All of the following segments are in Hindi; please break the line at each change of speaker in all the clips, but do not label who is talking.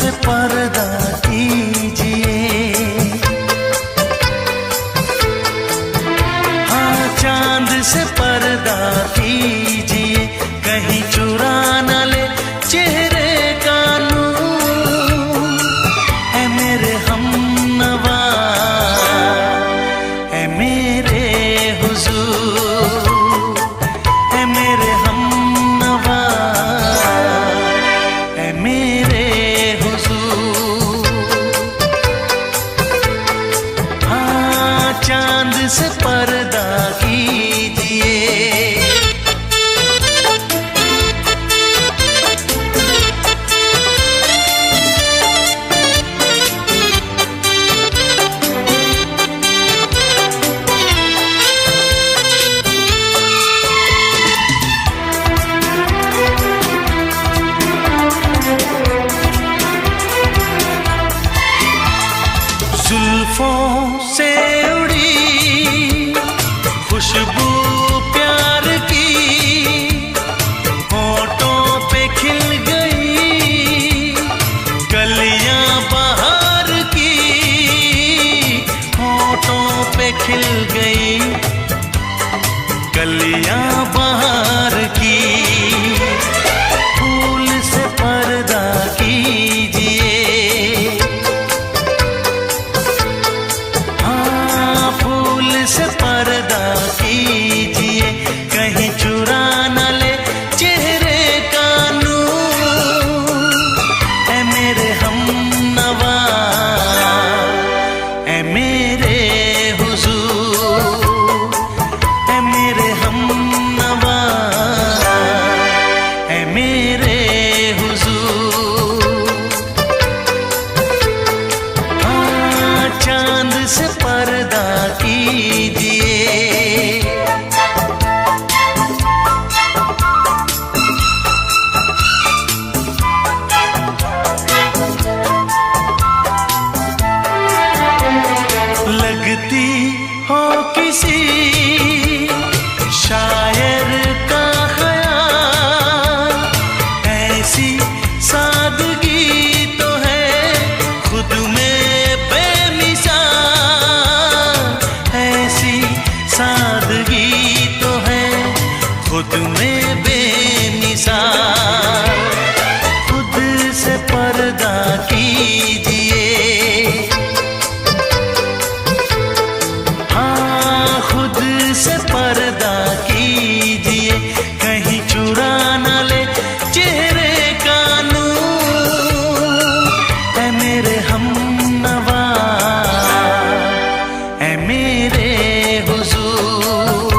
से पर्दा कीजिए, हाँ चांद से पर्दा कीजिए, कहीं चुरा न ले चेहरे का नूर। है मेरे हमनवा, है मेरे हुजूर, है मेरे हमनवा, है मेरे हुजूर। हाँ चांद से पर्दा कीजिए। जुल्फों से उड़ी खुशबू प्यार की, होठों पे खिल गई कलियां बहार की, होठों पे खिल गई कलियां बहार की। फूल से पर्दा कीजिए, से पर्दा कीजिए, कहीं चुरा न ले चेहरे का नूर। है मेरे हमनवा, है मेरे हुजूर, है मेरे हमनवा, है मेरे हुजूर। हाँ चांद से पर्दा कीजिए। लगती हो किसी शायर का ख्याल, ऐसी सादगी तो है खुद में बेमिसाल, ऐसी सादगी तो है खुद में बेमिसाल। खुद से पर्दा कीजिए, हाँ खुद से पर्दा कीजिए, कहीं चुरा न ले चेहरे का नूर। है मेरे हमनवा, है मेरे हुजूर,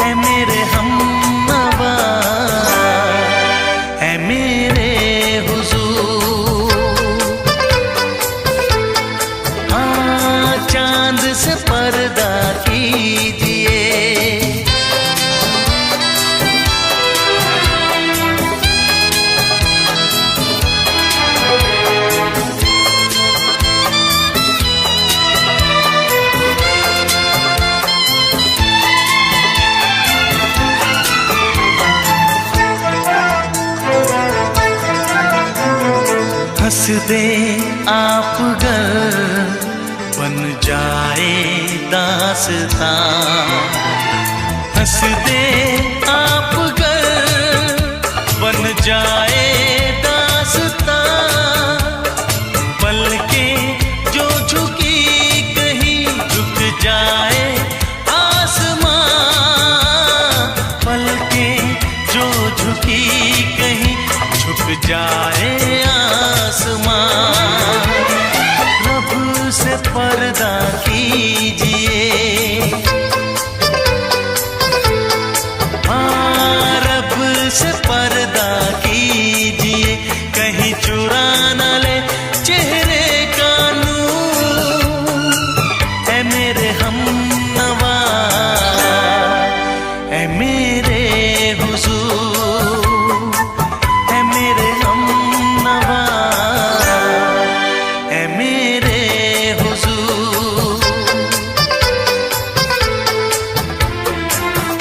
है मेरे हमनवा, है मेरे हुजूर। हाँ चांद से पर्दा कीजिए। हंस दे आप गर बन जाए दास्तां, हंस दे आप गर बन जाए दास्तां। पलकें जो झुकी कहीं झुक जाए आसमां, पलकें जो झुकी कहीं झुक जाए आसमां। रब से पर्दा कीजिए, हाँ रब से पर्दा कीजिए, कहीं चुरा न ले चेहरे का नूर। है मेरे हमनवा, है मेरे हुजूर, है मेरे हमनवा, है मेरे हुजूर।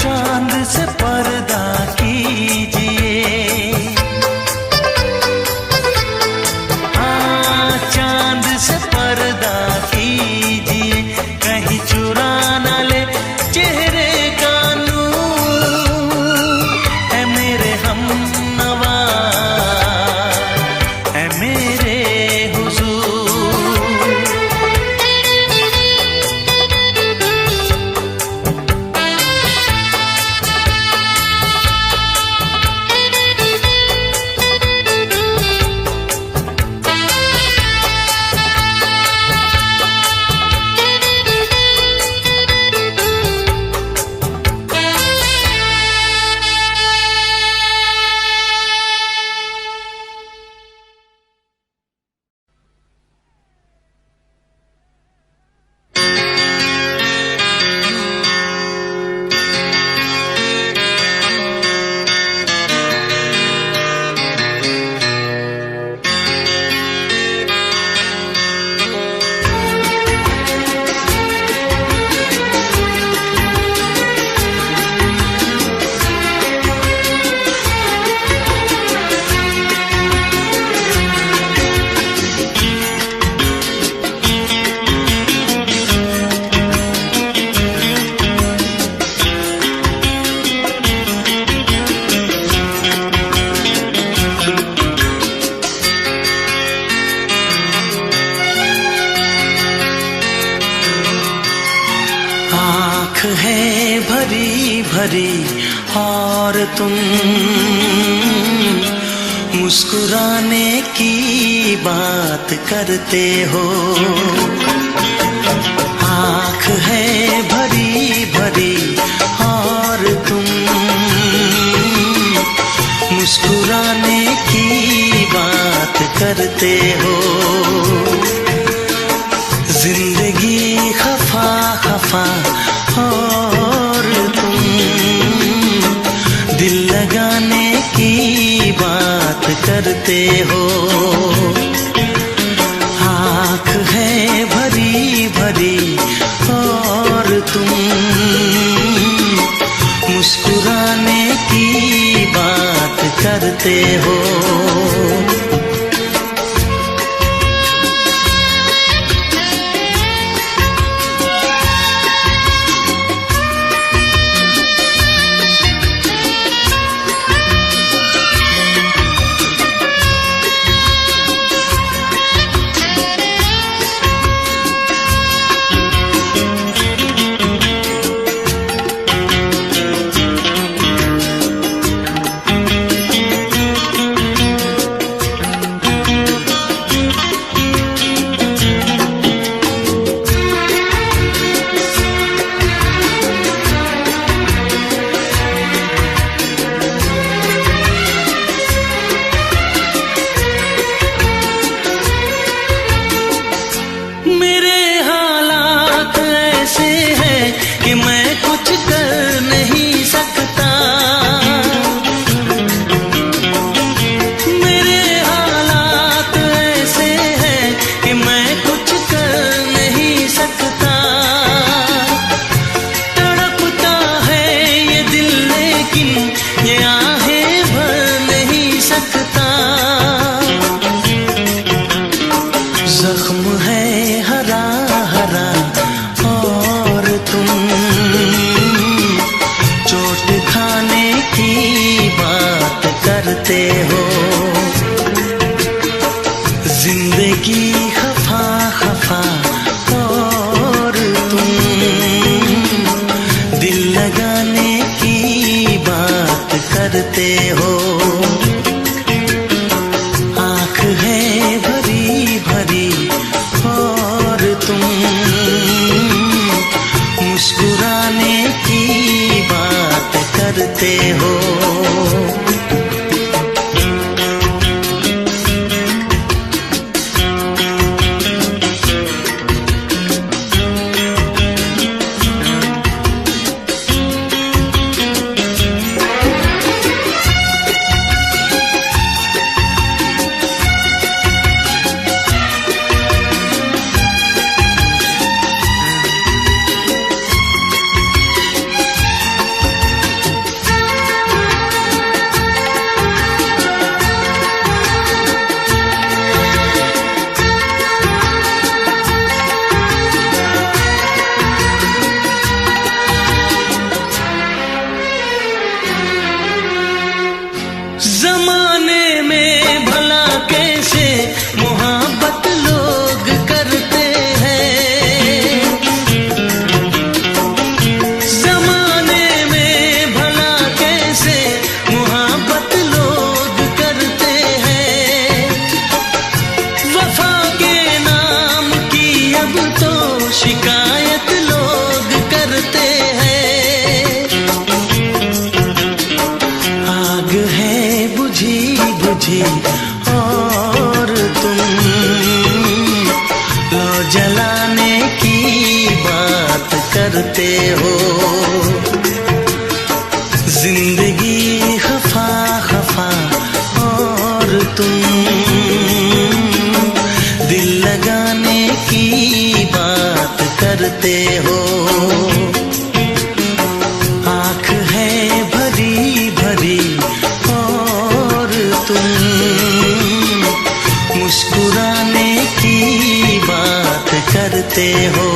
चांद से पर्दा कीजिए, भरी और तुम मुस्कुराने की बात करते हो। आँख है भरी भरी और तुम मुस्कुराने की बात करते हो। जिंदगी खफा खफा और तुम दिल लगाने की बात करते हो। आँख है भरी भरी और तुम मुस्कुराने की बात करते हो। कि मैं कुछ कर नहीं सकता। मेरे हालात ऐसे हैं कि मैं कुछ कर नहीं सकता। तड़पता है ये दिल लेकिन ये आहें भर नहीं सकता। जख्म है हरा हरा और तुम चोट खाने की बात करते हो। जिंदगी खफा खफा और तुम दिल लगाने की बात करते हो। आँख है भरी भरी और तुम मुस्कुराने की बात करते हो। जमाने में भला कैसे मोहब्बत लोग करते हैं। जमाने में भला कैसे मोहब्बत लोग करते हैं। वफा के नाम की अब तो शिकायत लोग करते हैं। आग है बुझी बुझी और तुम लो जलाने की बात करते हो। जिंदगी खफा खफा और तुम दिल लगाने की बात करते हो। आँख है भरी भरी और तुम मुस्कुराने की बात करते हो।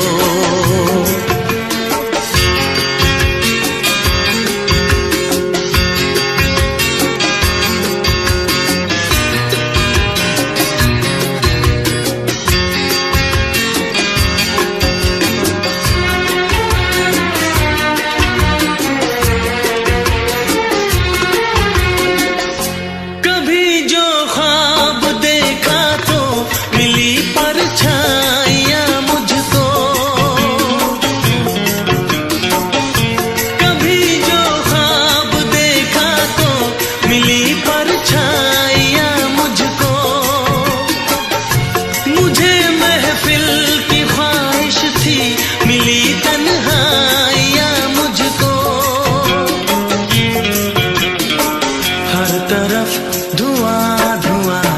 धुआं धुआं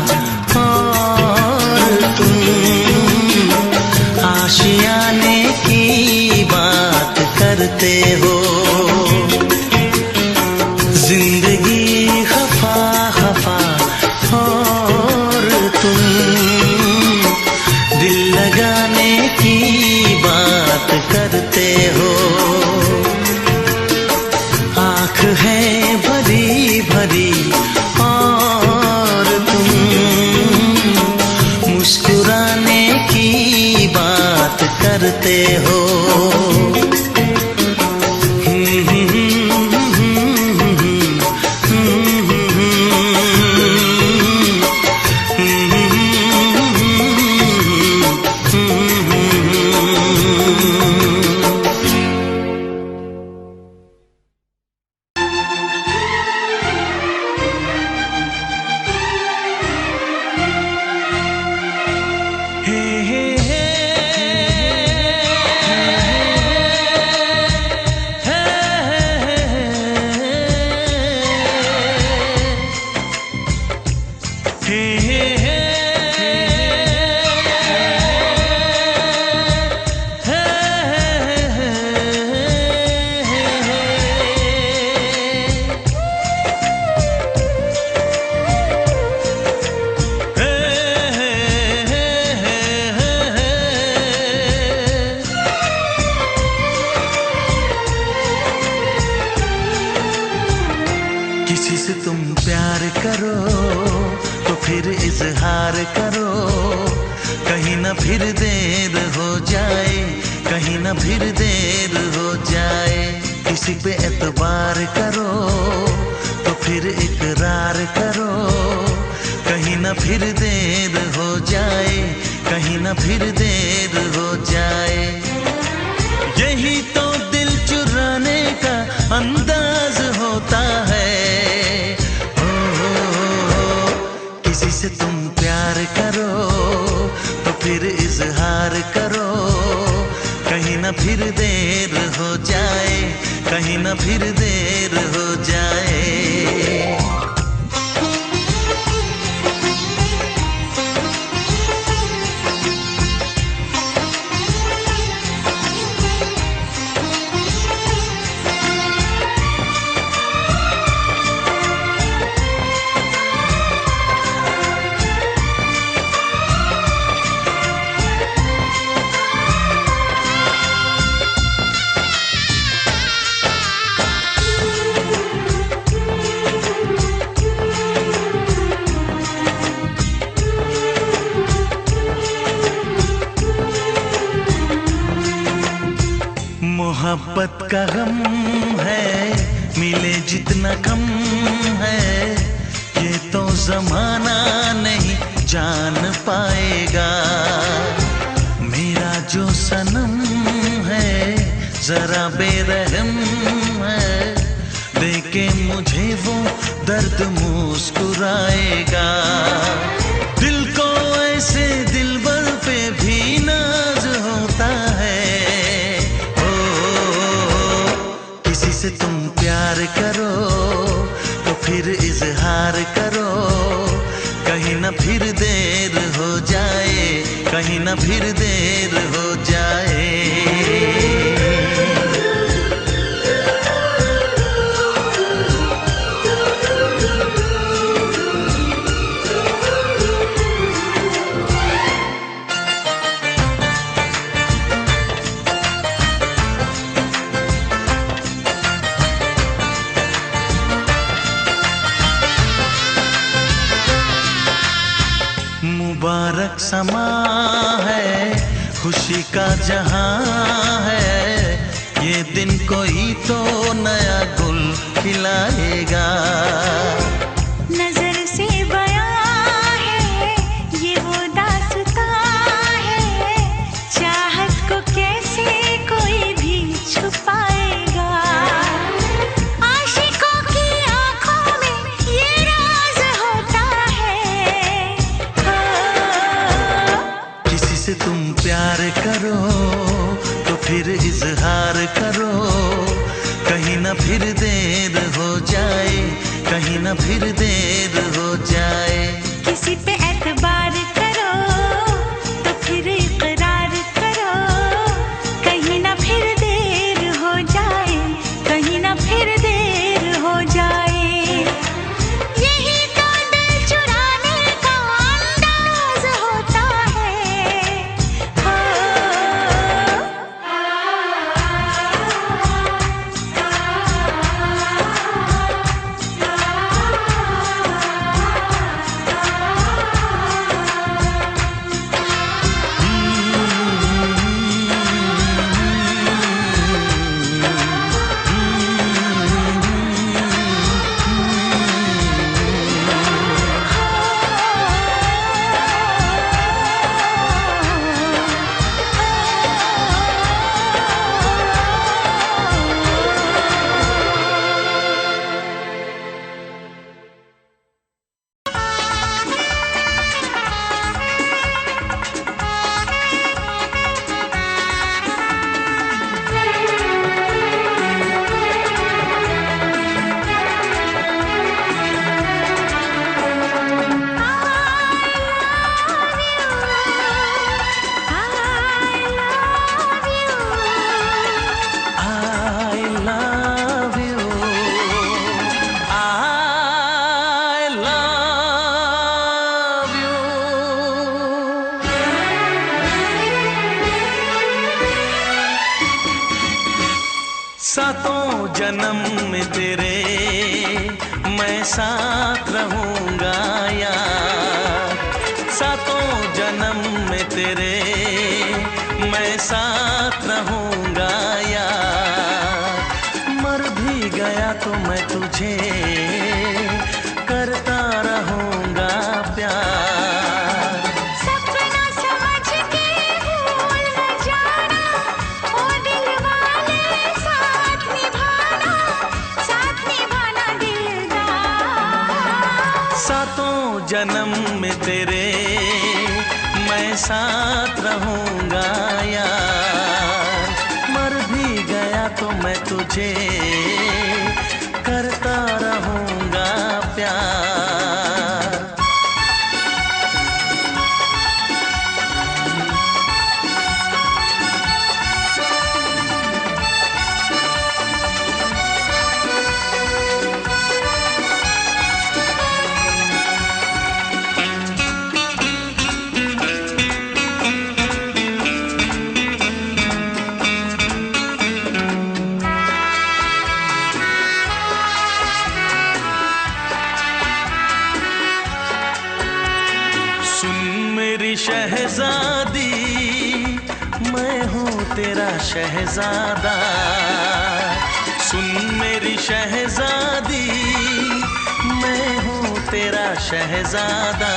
और तुम आशियाने की बात करते हो। जिंदगी खफा खफा और तुम दिल लगाने की बात करते हो। आँख है भरी भरी और तुम मुस्कुराने की बात करते हो।
किसी से तुम प्यार करो तो फिर इजहार करो, कहीं ना फिर देर हो जाए, कहीं ना फिर देर हो जाए। किसी पे एतबार करो तो फिर इकरार करो, कहीं ना फिर देर हो जाए, कहीं ना फिर देर हो जाए। यही तो दिल चुराने का अंदाज होता है। किसी से तुम प्यार करो तो फिर इजहार करो, कहीं ना फिर देर हो जाए, कहीं ना फिर देर हो जाए। मोहब्बत का गम है मिले जितना कम है, ये तो जमाना नहीं जान पाएगा। मेरा जो सनम है जरा बेरहम है, देखे मुझे वो दर्द मुस्कुराएगा। दिल को ऐसे दिलबर पे भी नाज होता है। किसी से तुम प्यार करो तो फिर इजहार करो, कहीं ना फिर देर हो जाए, कहीं ना फिर देर हो जाए। मुबारक समा है, खुशी का जहां है, ये दिन कोई तो नया गुल खिलाएगा।
नजर से बयां है ये वो दास्तां है, चाहत को कैसे कोई भी छुपाएगा। आशिकों की आंखों में ये राज होता है।
किसी से तुम प्यार करो तो फिर इजहार करो, कहीं ना फिर देर हो जाए, कहीं ना न फिर देर हो जाए।
किसी पे एतबार करो तो फिर इकरार करो, कहीं ना फिर देर हो जाए, कहीं ना फिर देर हो जाए। यही तो दिल चुराने का अंदाज होता है। हो
सातों जन्म में तेरे मैं साथ रहूंगा यार। सातों जन्म में तेरे मैं साथ रहूंगा यार। मर भी गया तो मैं तुझे करता रहूंगा प्यार।
सपना समझ के भूल न जाना, ओ दिल वाले साथ निभाना, साथ निभाना दिलदार।
सातों जन्म में तेरे मैं साथ रहूंगा यार। मर भी गया तो मैं तुझे करता रहूंगा प्यार। शहजादी मैं हूँ तेरा शहजादा। सुन मेरी शहजादी मैं हूँ तेरा शहजादा।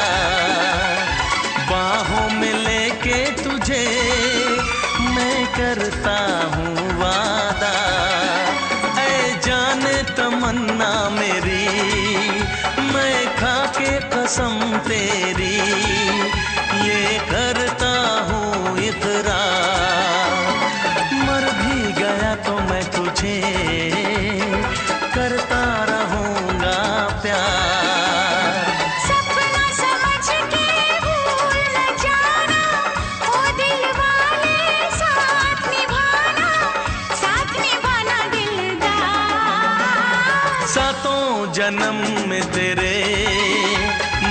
बाहों में लेके तुझे मैं करता हूँ वादा। ऐ जाने तमन्ना मेरी मैं खा के कसम तेरी ये करता हूँ इकरार। मर भी गया तो मैं तुझे करता रहूंगा प्यार।
सपना समझ के भूल न जाना, ओ दिल वाले साथ निभाना, साथ निभाना दिलदार।
सातों जन्म में तेरे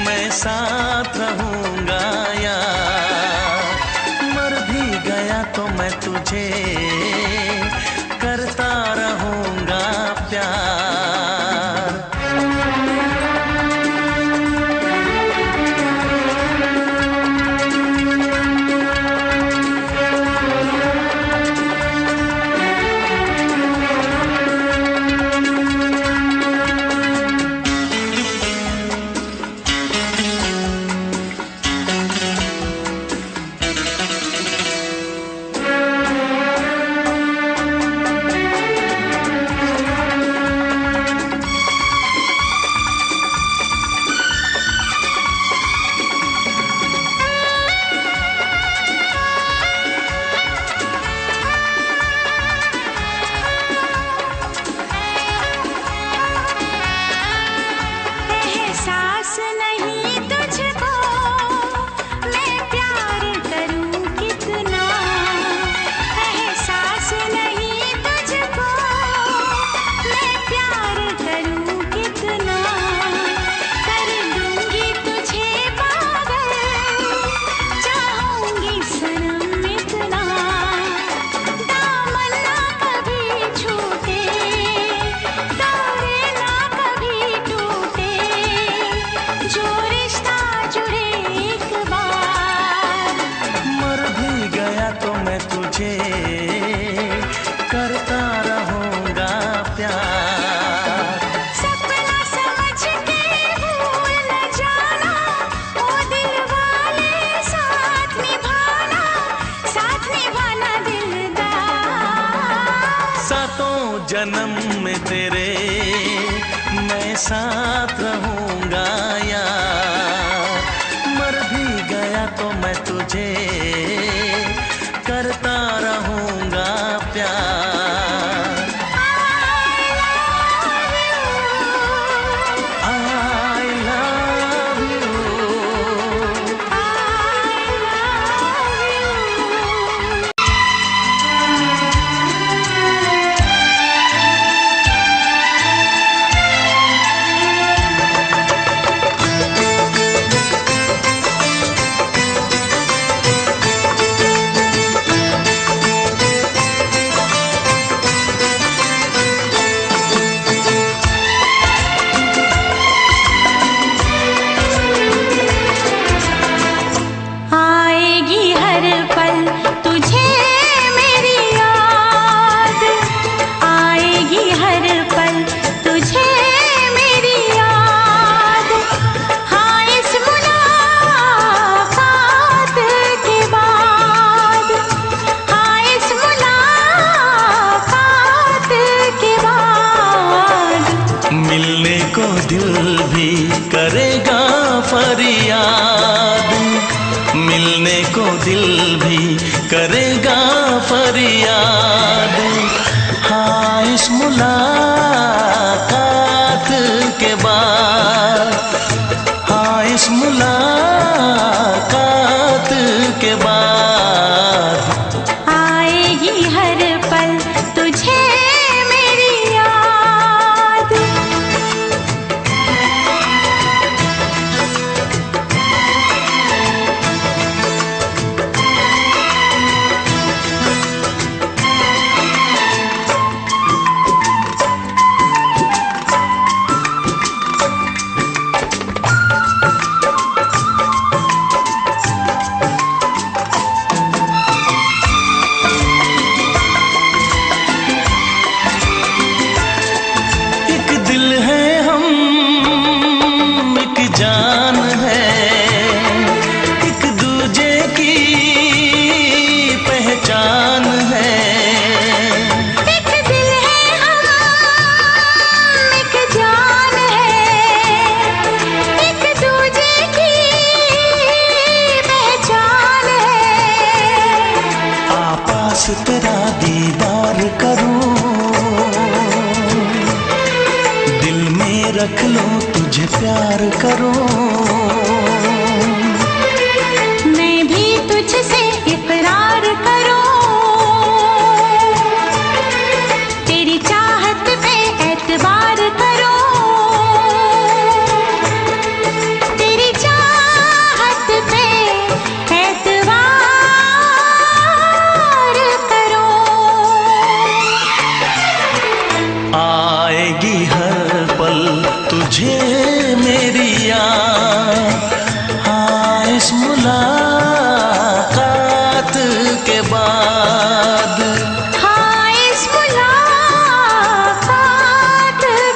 मैं साथ रहूंगा यार। मर भी गया तो मैं तुझे करता रहूंगा प्यार। तेरे मैं साथ रहूंगा यार, मर भी गया तो मैं तुझे करता रहूंगा प्यार। I love you।
आएगी हर पल तुझे मेरी याद, आएगी हर पल तुझे मेरी याद। हाँ इस मुलाकात के बाद, हाँ इस मुलाकात के बाद
मिलने को दिल भी करेगा फरियाद, मिलने को दिल भी करेगा फरियाद। हाँ इस मुलाकात के बाद, हाँ इस मुलाकात के बाद
आएगी हर पल तुझे मेरी याद।
एक दिल है हम, एक जान है, एक दूजे की पहचान है।
एक दिल है हम, एक जान है, एक दूजे की पहचान है।
आपास तेरा दीदार करूं, दिल में रख लो तुझे प्यार करूं।
मैं भी तुझसे इकरार करूं, तेरी चाहत पे एतबार करूं, तेरी चाहत पे एतबार करूं।
आएगी हर पल तुझे मेरी याद, हाँ इस मुलाकात के बाद।
हाँ इस मुलाकात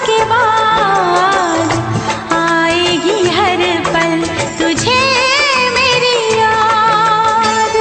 के बाद आएगी हर पल तुझे मेरी याद।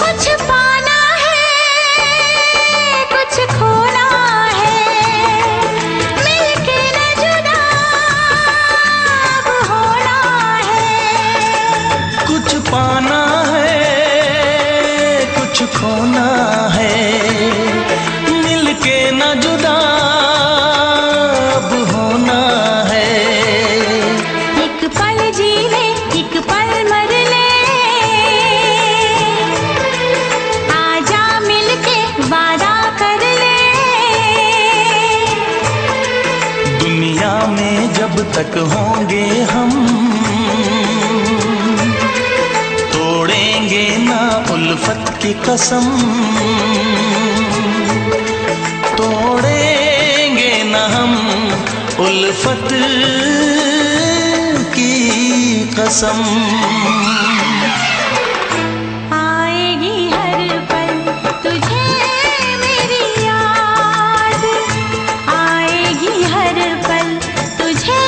कुछ पाना है, कुछ खोना है, मिलके न जुदा अब होना है।
कुछ पाना है, कुछ खोना है, मिलके न जुदा अब होना है।
एक पल जी ले, एक पल मर ले, आजा मिलके वादा कर ले।
दुनिया में जब तक होंगे हम, तोड़ेंगे ना उल्फत उल्फत की कसम, तोड़ेंगे न हम उल्फत की कसम।
आएगी हर पल तुझे मेरी याद, आएगी हर पल तुझे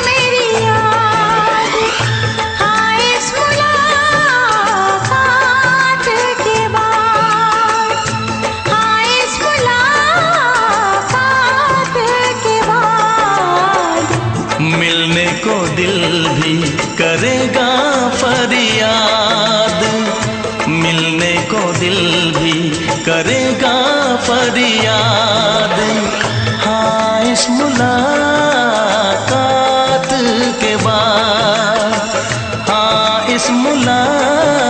मेरी याद। हाँ इस मुलाकात के बाद, हाँ इस मुलाकात के बाद
मिलने को दिल भी करेगा फरियाद, मिलने को दिल भी करेगा फरियाद। हाँ इस मुलाकात के बाद, हाँ इस मुलाकात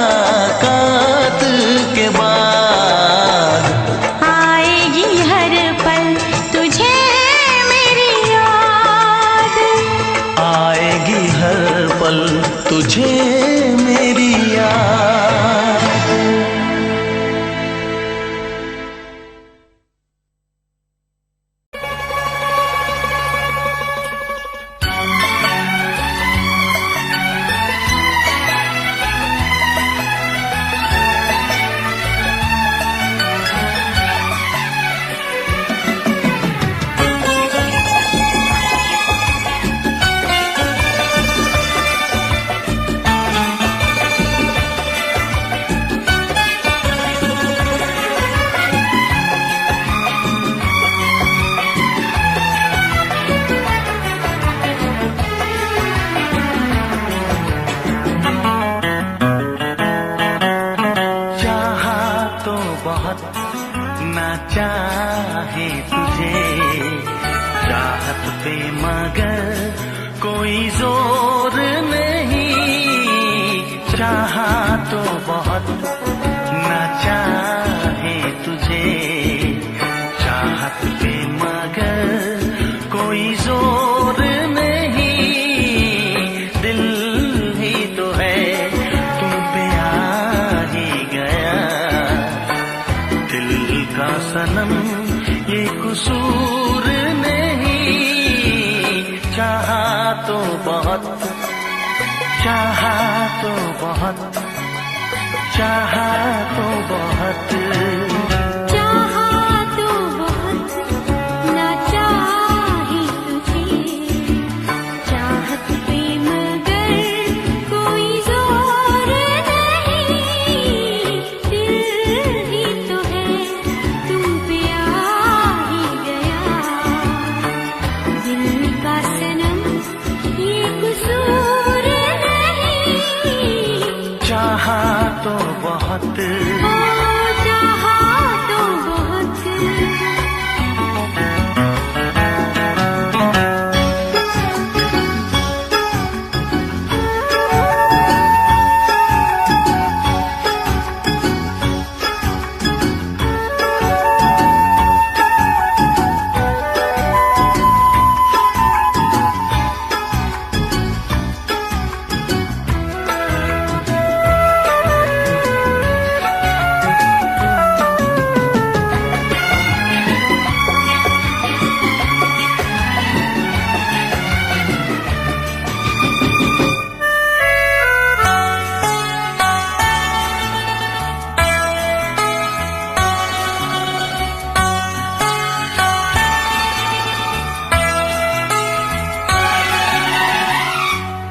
के बाद
आएगी हर पल तुझे मेरी याद,
आएगी हर पल तुझे मेरी याद। ना चाहे तुझे चाहत पे मगर कोई जोर नहीं, चाहा तो बहुत ना चाहे तुझे चाहत पे मगर कोई जोर नहीं। दिल ही तो है तुम पे आ ही गया, दिल का सनम ये कसूर नहीं। चाहा तो बहुत, चाहा तो बहुत, चाहा तो बहुत,
चाहा तो बहुत ना चाहे तुझे चाहत पे मगर कोई जोर नहीं। दिल ही तो है तुम पे आ ही गया, दिल का सनम ये कसूर नहीं।
चाहा तो बहुत,
चाहा तो बहुत।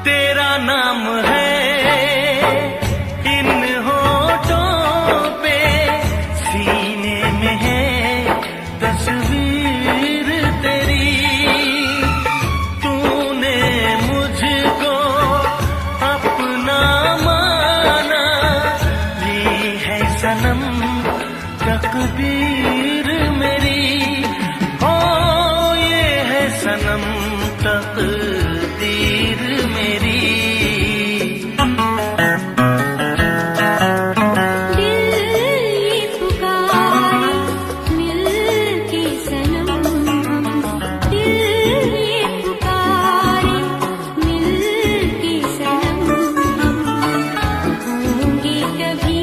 तेरा नाम है इन होठों पे, सीने में है तस्वीर तेरी। तूने मुझको अपना माना, ये है सनम तकदीर मेरी। ओ ये है सनम तकदीर मेरी।
दिल ये पुकारे मिल के सनम, दिल ये पुकारे मिल के सनम। होंगे कभी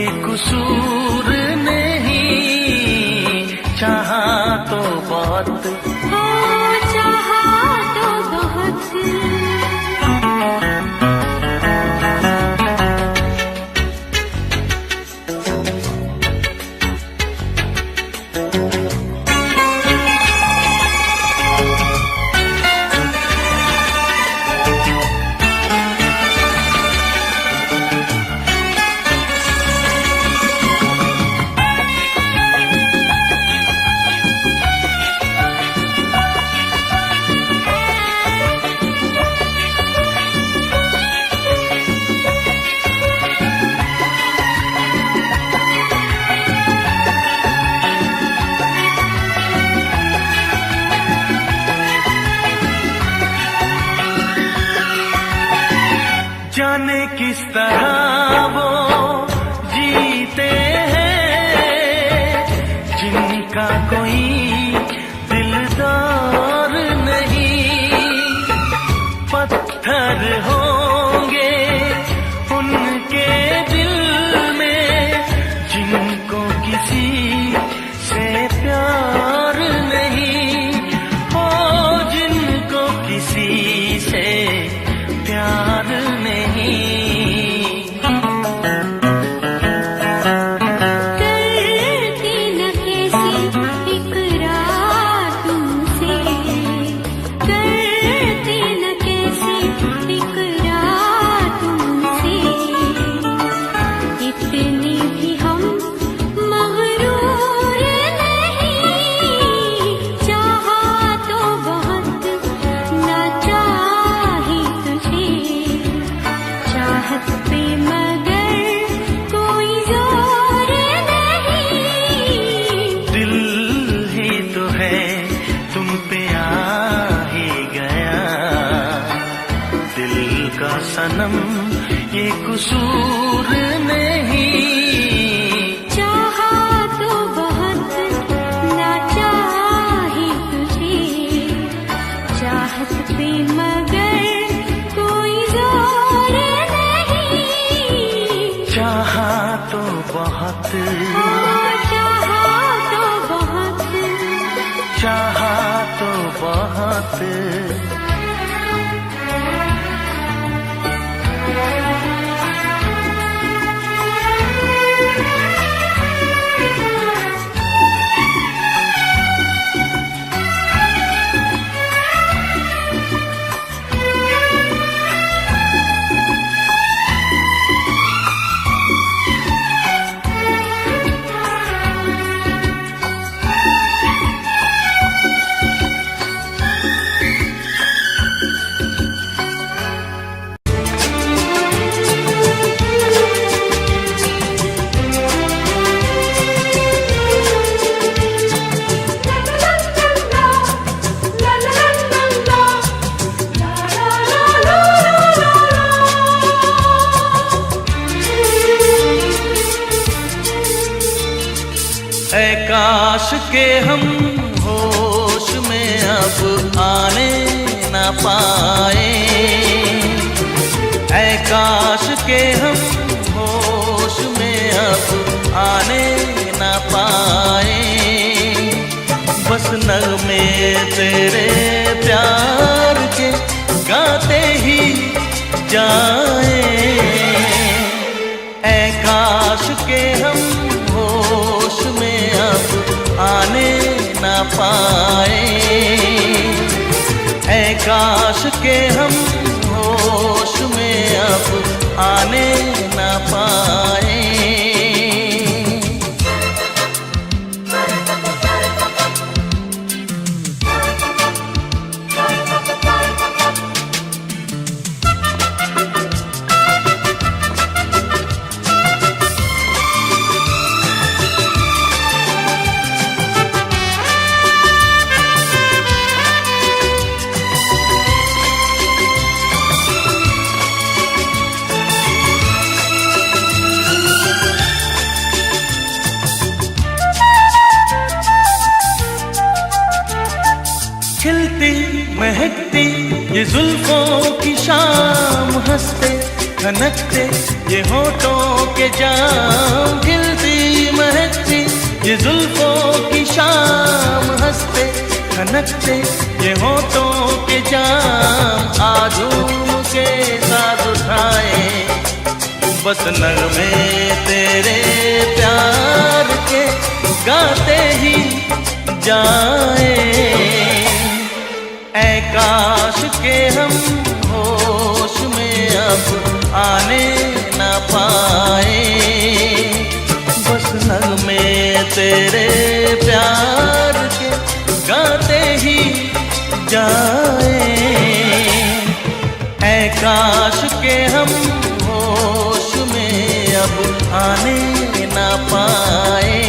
ये कसूर नहीं, चाहा तो बहुत,
हो चाहा तो बहुत।
जाने किस तरह वो जीते हैं जिनका कोई दिलदार नहीं। पत्थर होंगे उनके दिल में जिनको किसी से प्यार नहीं, हो जिनको किसी से प्यार नहीं।
करती न कैसी इकरार तुमसे, करती न कैसी इकरार तुमसे। इतने भी हम मगरूर नहीं, चाहा तो बहुत न चाही तुझे। चाहत पे मगर कोई जोर नहीं,
दिल ही तो है तुम पे आ ही गया, दिल का सनम ये कसूर नहीं।
चाहा तो बहुत ना चाही तुझे। चाहत पे मगर कोई जोर नहीं,
चाहा तो बहुत,
चाहा तो बहुत।
चाहा तो बहुत। ऐ काश के हम होश में अब आने न पाए, ऐ काश के हम होश में अब आने न पाए। बस नगमे तेरे प्यार के गाते ही जाए, ऐ काश के हम होश में अब आने न पाए, ऐ काश के हम होश में अब आने न पाए। खिलती महकती ये जुल्फों की शाम, हंसते
खनकते ये होठों के जाम, खिलती महकती ये जुल्फों की शाम, हंसते खनकते ये होठों के जाम, आजूम के साथ उठाए बस नगमे तेरे प्यार के गाते ही जाए। ऐ काश के हम होश में अब आने न पाए, बस नगमे तेरे प्यार के गाते ही जाए। ऐ काश के हम होश में अब आने न पाए।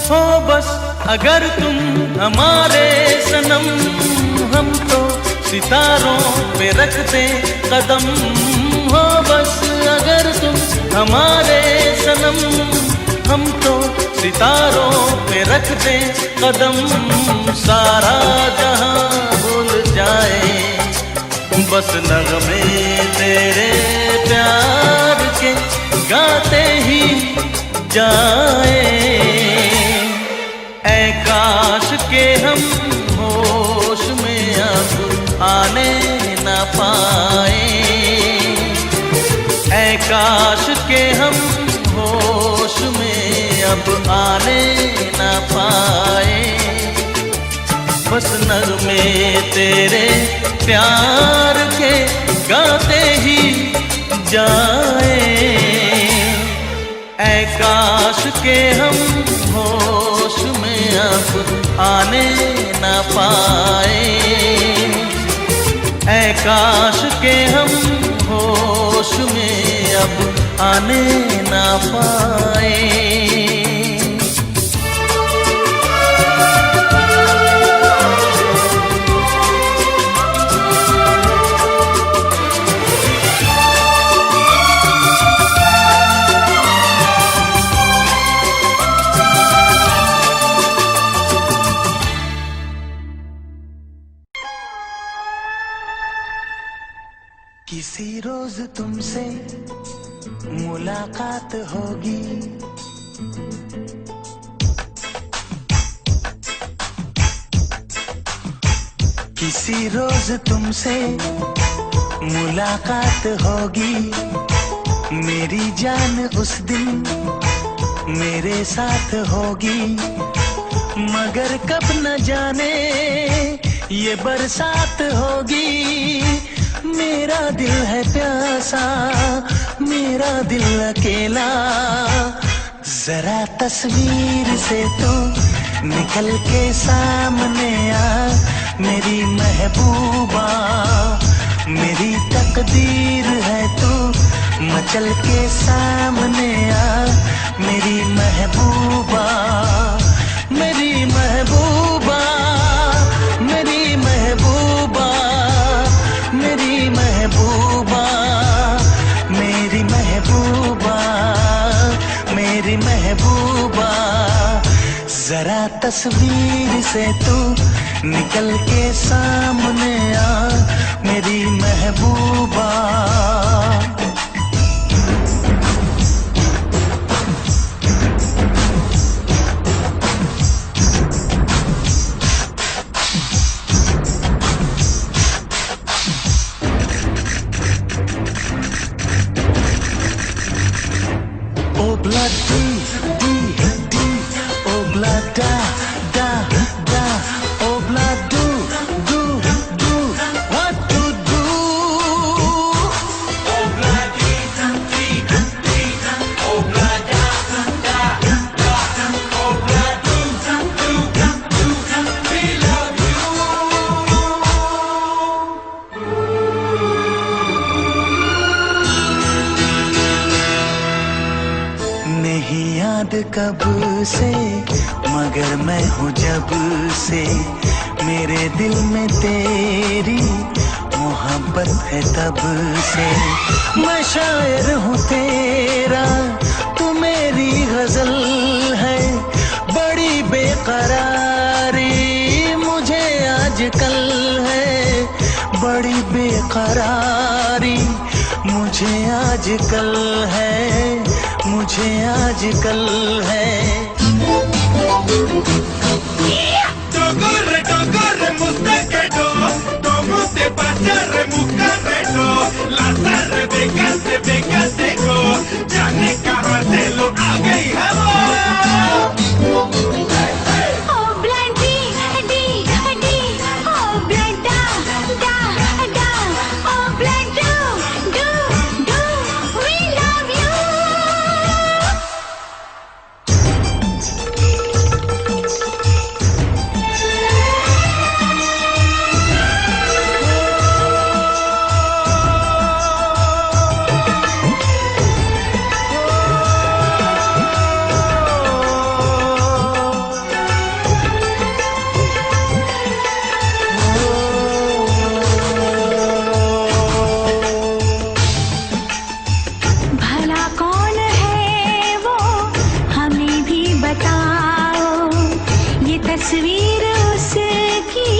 हो बस अगर तुम हमारे सनम, हम तो सितारों पे रखते कदम। हो बस अगर तुम हमारे सनम, हम तो सितारों पे रखते कदम। सारा जहां भूल जाए बस नगमे तेरे प्यार के गाते ही जाए। ऐ काश के हम होश में अब आने न पाए, ऐ काश के हम होश में अब आने न पाए, बस नगमे तेरे प्यार के गाते ही जाए। ऐ काश के हम होश में अब आने न पाए, ऐ काश के हम होश में अब आने न पाए।
किसी रोज तुमसे मुलाकात होगी, किसी रोज तुमसे मुलाकात होगी। मेरी जान उस दिन मेरे साथ होगी, मगर कब न जाने ये बरसात होगी। मेरा दिल है प्यासा, मेरा दिल अकेला, जरा तस्वीर से तो निकल के सामने आ मेरी महबूबा। मेरी तकदीर है तू मचल के सामने आ मेरी महबूबा। मेरी महबूबा, मेरी महबूबा, मेरी महबूबा, मेरी महबूबा, मेरी महबूबा। जरा तस्वीर से तू निकल के सामने आ मेरी महबूबा। Obla di di di, obla da da da, obla do do do, what to do? Obla di di di, obla da da da, नहीं याद कब से, मगर मैं हूँ जब से, मेरे दिल में तेरी मोहब्बत है तब से। मैं शायर हूँ तेरा, तू मेरी गजल है, बड़ी बेकरारी मुझे आजकल है, बड़ी बेकरारी मुझे आजकल है, मुझे आजकल है।
Dogorre, dogorre, mustaquero, como te pasa, remucarrero, la tarde de go, ya ne carratelo, haga y
Oh bloody, dee, dee, oh blood, da, da, da, oh blood, do, we love you. भला कौन है वो हमें भी बताओ, ये तस्वीर उसकी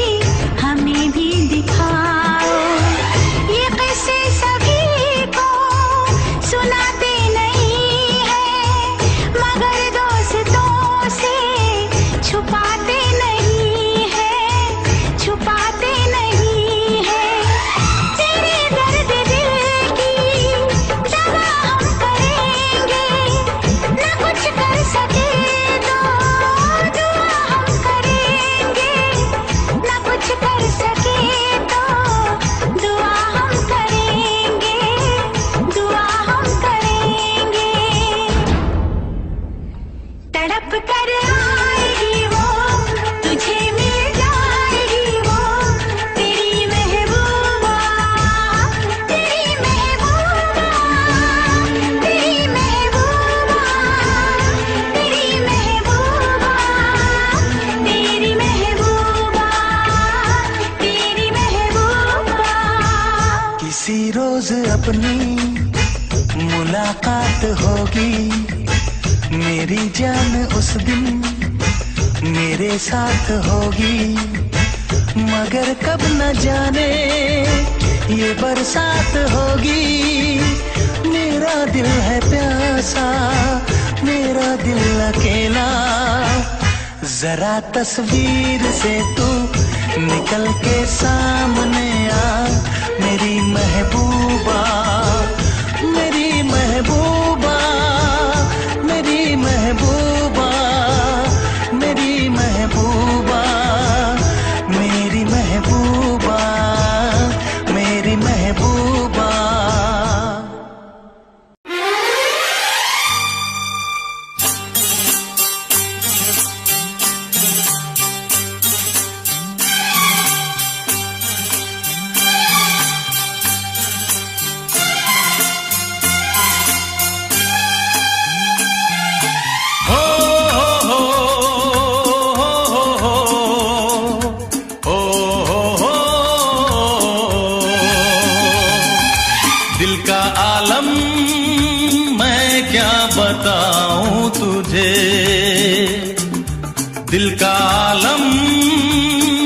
हमें भी दिखाओ। ये किस्से सभी को सुनाते नहीं है, मगर दोस्तों से छुपाते नहीं है, छुपाते नहीं है। तेरे दर्द दिल की दवा हम करेंगे, न कुछ कर सके तो दुआ हम करेंगे, न कुछ कर सके तो दुआ हम करेंगे, दुआ हम करेंगे। तड़प कर आएगी वो, तुझे मिल जाएगी वो, तेरी महबूबा, तेरी महबूबा, तेरी महबूबा, तेरी महबूबा, तेरी महबूबा, तेरी महबूबा।
किसी रोज अपनी मुलाकात होगी, मेरी जान उस दिन मेरे साथ होगी, मगर कब न जाने ये बरसात होगी। मेरा दिल है प्यासा, मेरा दिल अकेला, जरा तस्वीर से तू निकल के सामने आ, मेरी महबूबा, मेरी महबूबा, मेरी महबूबा, मेरी महबूबा, मेरी महबूबा, मेरी महबूबा। दिल का आलम मैं क्या बताऊं तुझे, दिल का आलम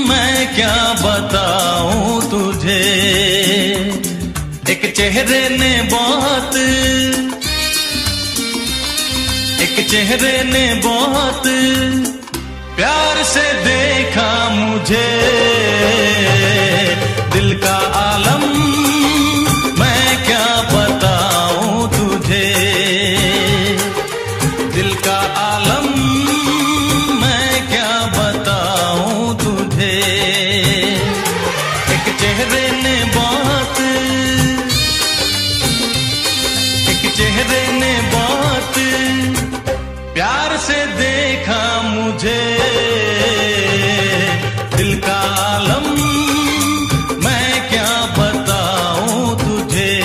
मैं क्या बताऊं तुझे। एक चेहरे ने बहुत, एक चेहरे ने बहुत प्यार से देखा मुझे। दिल का आलम मैं क्या बताऊं तुझे, दिल का आलम मैं क्या बताऊं तुझे। एक चेहरे ने बहुत, एक चेहरे ने बहुत प्यार से देखा मुझे। दिल का आलम मैं क्या बताऊं तुझे।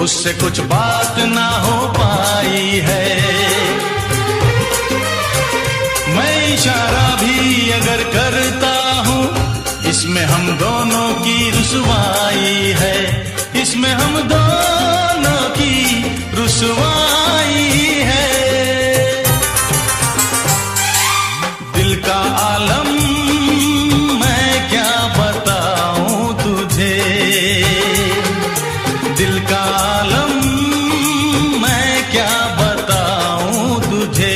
उससे कुछ बात ना हो पाई है। मैं इशारा भी अगर करता हूँ, इसमें हम दोनों की रुसवाई है, इसमें हम दोनों की रुसवाई है। दिल का आलम मैं क्या बताऊं तुझे, दिल का आलम मैं क्या बताऊं तुझे।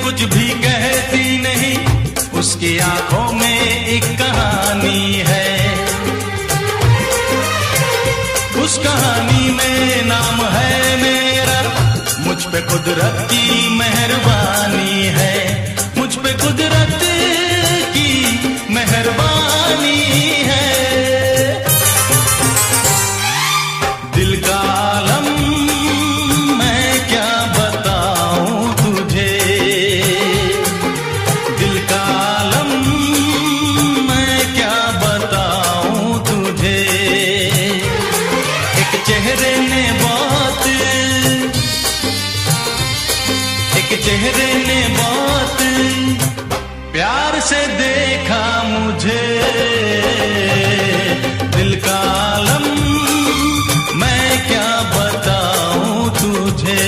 कुछ भी कहती नहीं, उसकी आंखों में एक कहानी है, उस कहानी में नाम है मेरा, मुझ पे कुदरत की मेहरबानी है, मुझ पे कुदरत की मेहरबानी है। दिल का आलम मैं क्या बताऊं तुझे, दिल का आलम मैं क्या बताऊं तुझे। एक चेहरे ने बहुत, एक चेहरे ने बहुत प्यार से देखा मुझे, दिल का आलम मैं क्या बताऊं तुझे।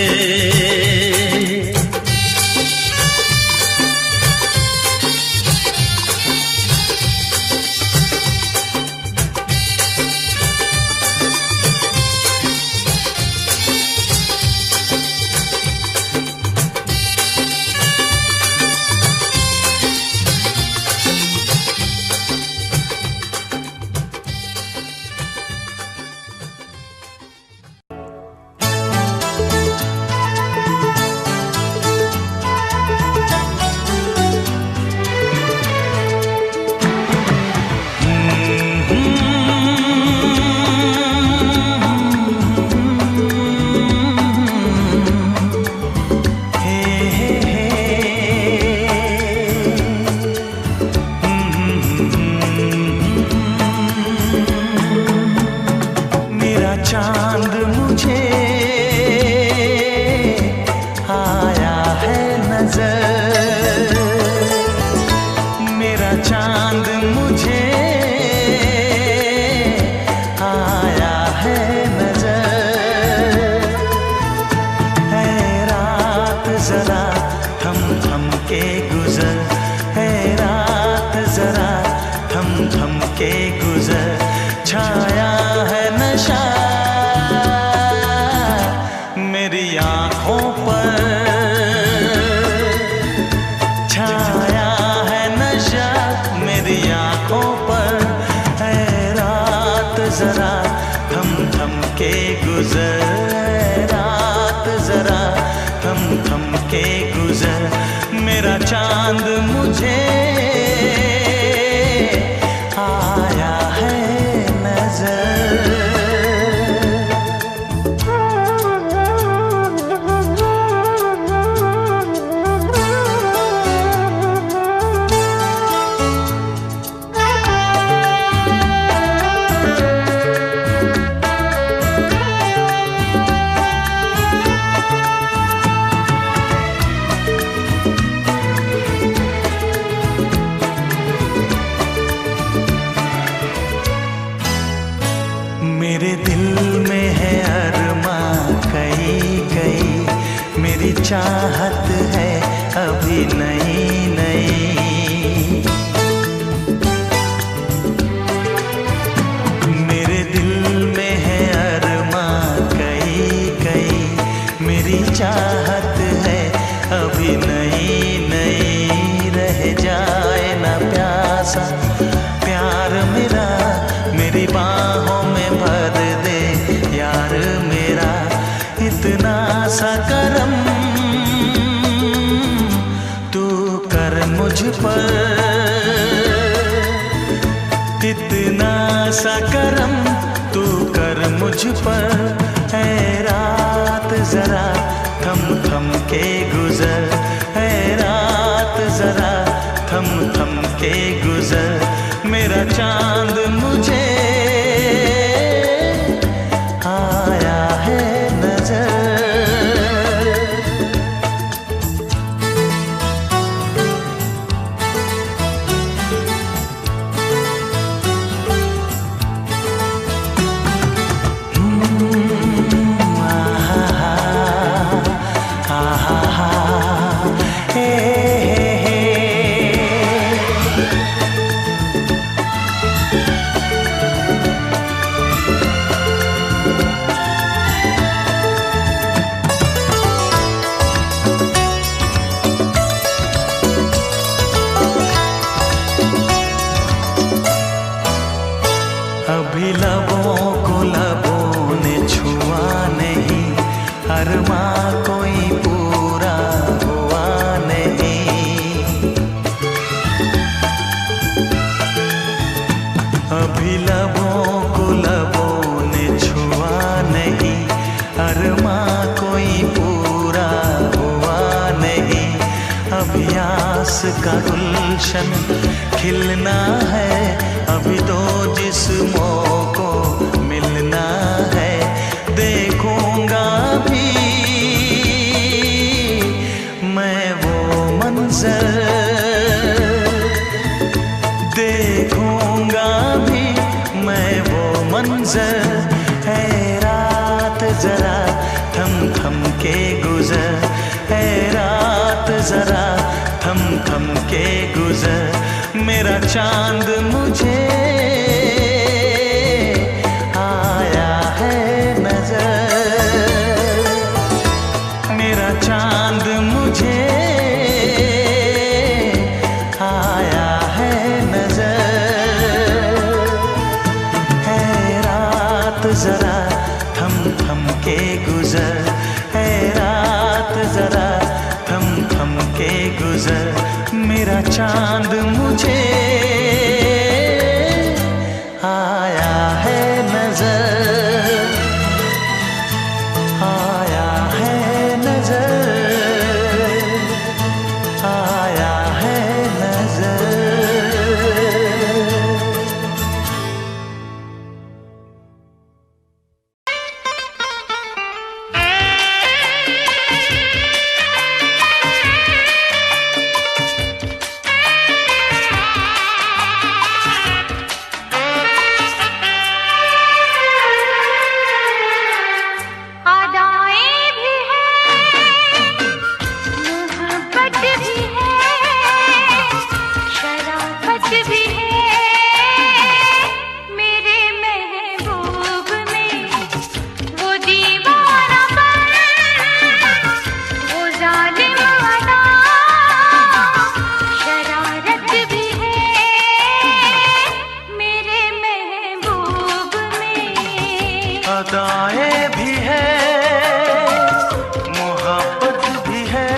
चांद मुझे आया है नजर, मेरा चांद मुझे आया है नजर। है रात जरा थम थम के गुजर, है रात जरा थम थम के गुजर, छाया है नशा मेरी आँखों पर, छाया है नशा मेरी आँखों पर। है रात जरा थम थम के गुजर, है रात जरा थम थम के गुजर, मेरा चांद मुझे आया है नजर। सा करम तू कर मुझ पर, ऐ रात जरा थम थम के गुजर, ऐ रात जरा थम थम के गुजर, मेरा चांद मुझे आया है नजर। अभी लबों को लबों ने छुआ नहीं, अरमां कोई पूरा हुआ नहीं। अभी लबों को लबों ने छुआ नहीं, अरमां कोई पूरा हुआ नहीं। अभी आस का गुलशन खिलना है, अभी दो जिस्मों को मिलना है। देखूंगा भी मैं वो मंजर, देखूंगा भी मैं वो मंजर। है रात जरा थम थम के गुजर, है रात जरा थम थम के गुजर, मेरा चांद मुझे आया है नजर, मेरा चांद मुझे आया है नजर। है रात जरा थम थम के गुजर, है रात जरा थम थम के गुजर, मेरा चांद मुझे आया है नजर, आया है नजर, आया है नजर। अदाएं भी है, मोहब्बत भी है,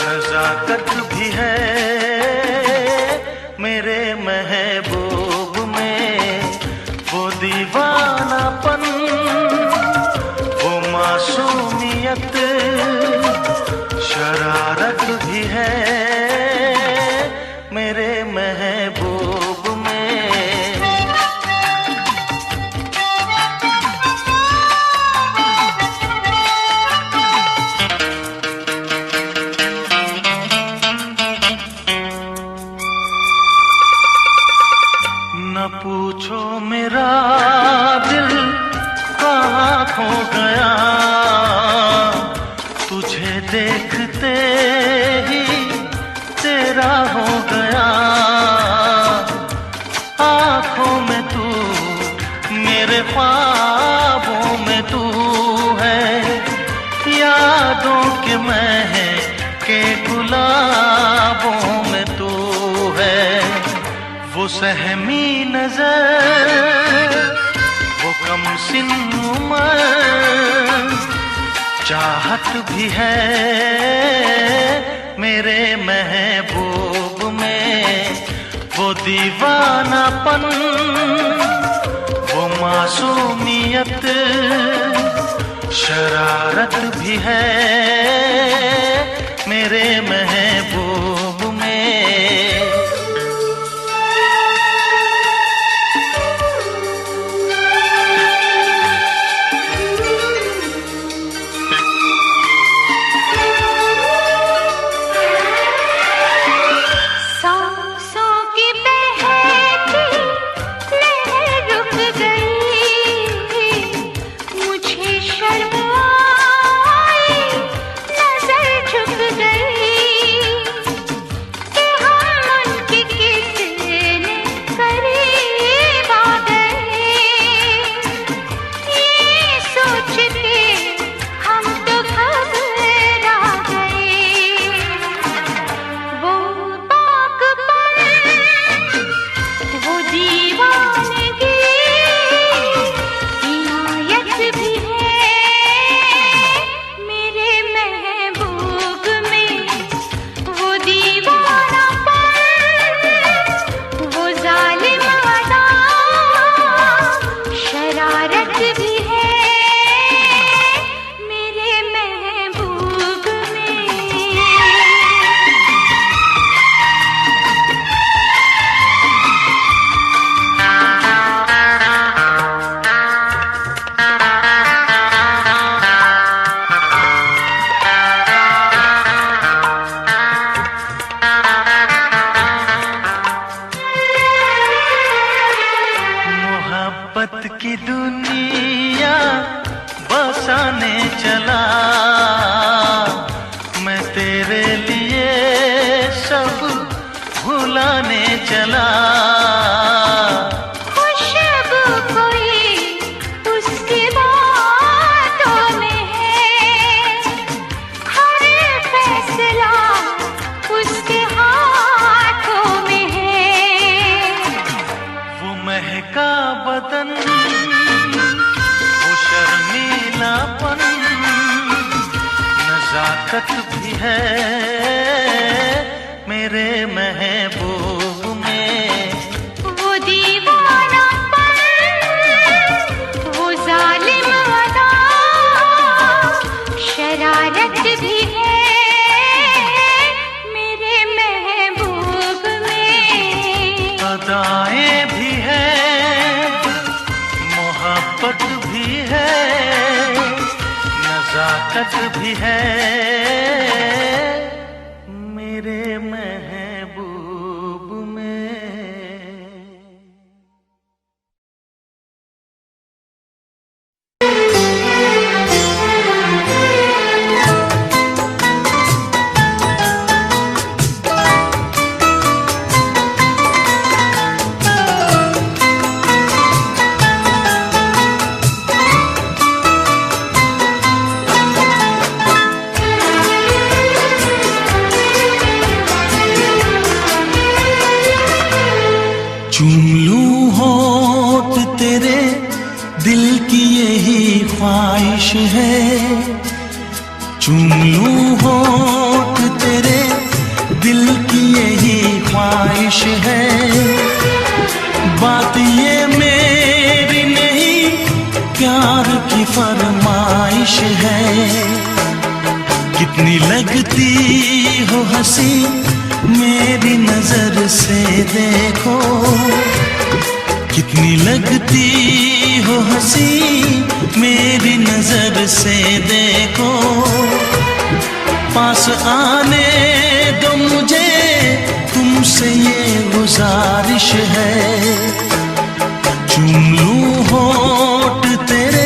नजाकत भी है, मेरे महबूब में वो दीवानापन, वो मासूमियत, शरारत भी है, मेरे महबूब में। न पूछो मेरा दिल कहाँ खो गया, तुझे देखते ही तेरा हो गया। आँखों में तू, मेरे ख्वाबों में तू है, यादों के महके गुलाबों में तू है। वो सहमी नजर, वो कम सिन उम्र, चाहत भी है मेरे महबूब में, वो वो दीवानापन, वो मासूमियत, शरारत भी है मेरे महबूब में। की दुनिया बसाने चला मैं, तेरे लिए सब भुलाने चला।
खुशबू कोई उसकी बातों में है, हर फैसला उसके हाथों में है।
वो महका बदन, वो शर्मीलापन, नजाकत भी है मेरे महबूब में।
वो दीवानापन, वो जालिम अदा, शरारत भी है मेरे महबूब में।
अदाएं भी है, मोहब्बत भी है, नजाकत भी है मेरे महबूब में। चूम लूं होठ तेरे, दिल की यही ख्वाहिश है। चूम लूं होठ तेरे, दिल की यही ख्वाहिश है। बात ये मेरी नहीं, प्यार की फरमाइश है। कितनी लगती हो हंसी मेरी नजर से देखो, कितनी लगती हो हंसी मेरी नजर से देखो। पास आने दो मुझे, तुमसे ये गुजारिश है। चूम लूं होठ तेरे,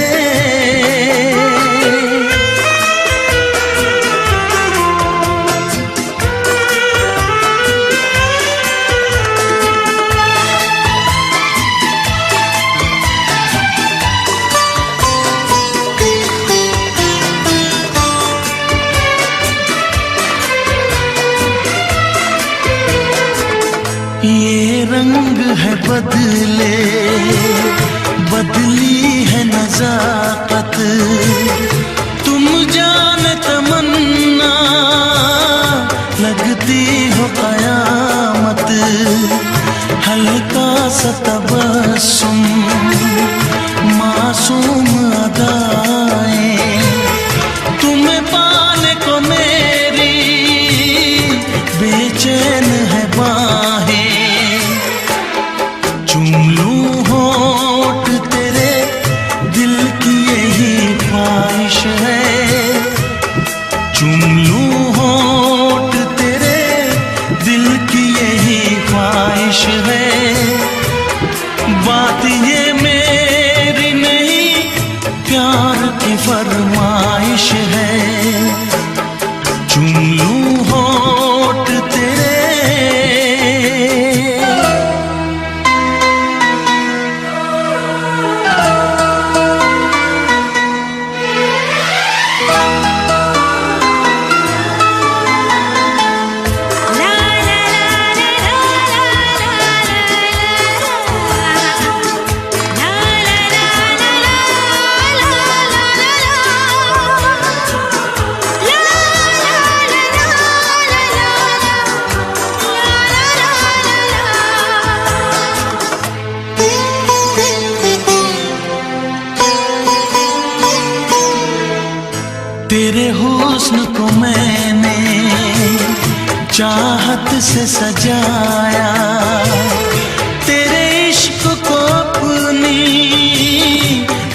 ये रंग है बदले, बदली है नजाकत। तुम जान तमन्ना, लगती हो कयामत। हल्का सा तबस्सुम, मासूम अदाएं, तुम्हें पाने को मेरी बेचैन है बाहें। चूम लूं होठ तेरे, दिल की यही ख्वाहिश है। चूम लूं होठ तेरे, दिल की यही ख्वाहिश है। बात ये मेरी नहीं, प्यार की फरमाइश है। चूम लूं होठ तेरे। तेरे हुस्न को मैंने चाहत से सजाया, तेरे इश्क को अपनी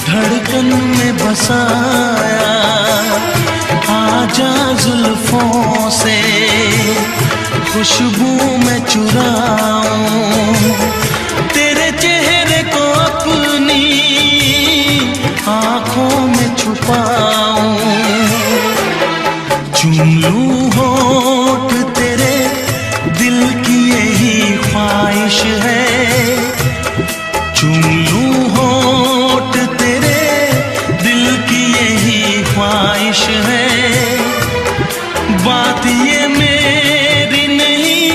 धड़कन में बसाया। आजा जुल्फों से खुशबू में चुराऊं, तेरे चेहरे को अपनी आंखों में छुपाऊं। चूम लूं होठ तेरे, दिल की यही ख्वाहिश है। चूम लूं होठ तेरे, दिल की यही ख्वाहिश है। बात ये मेरी नहीं,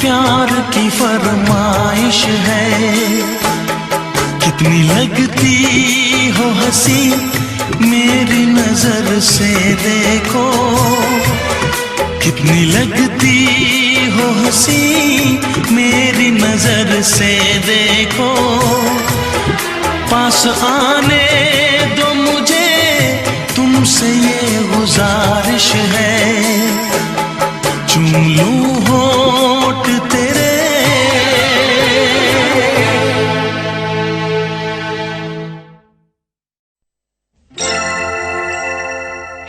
प्यार की फरमाइश है। कितनी लगती हो हंसी मेरी नजर से देखो, कितनी लगती हो हंसी मेरी नजर से देखो। पास आने दो मुझे, तुमसे ये गुजारिश है। चूम लूं होठ तेरे।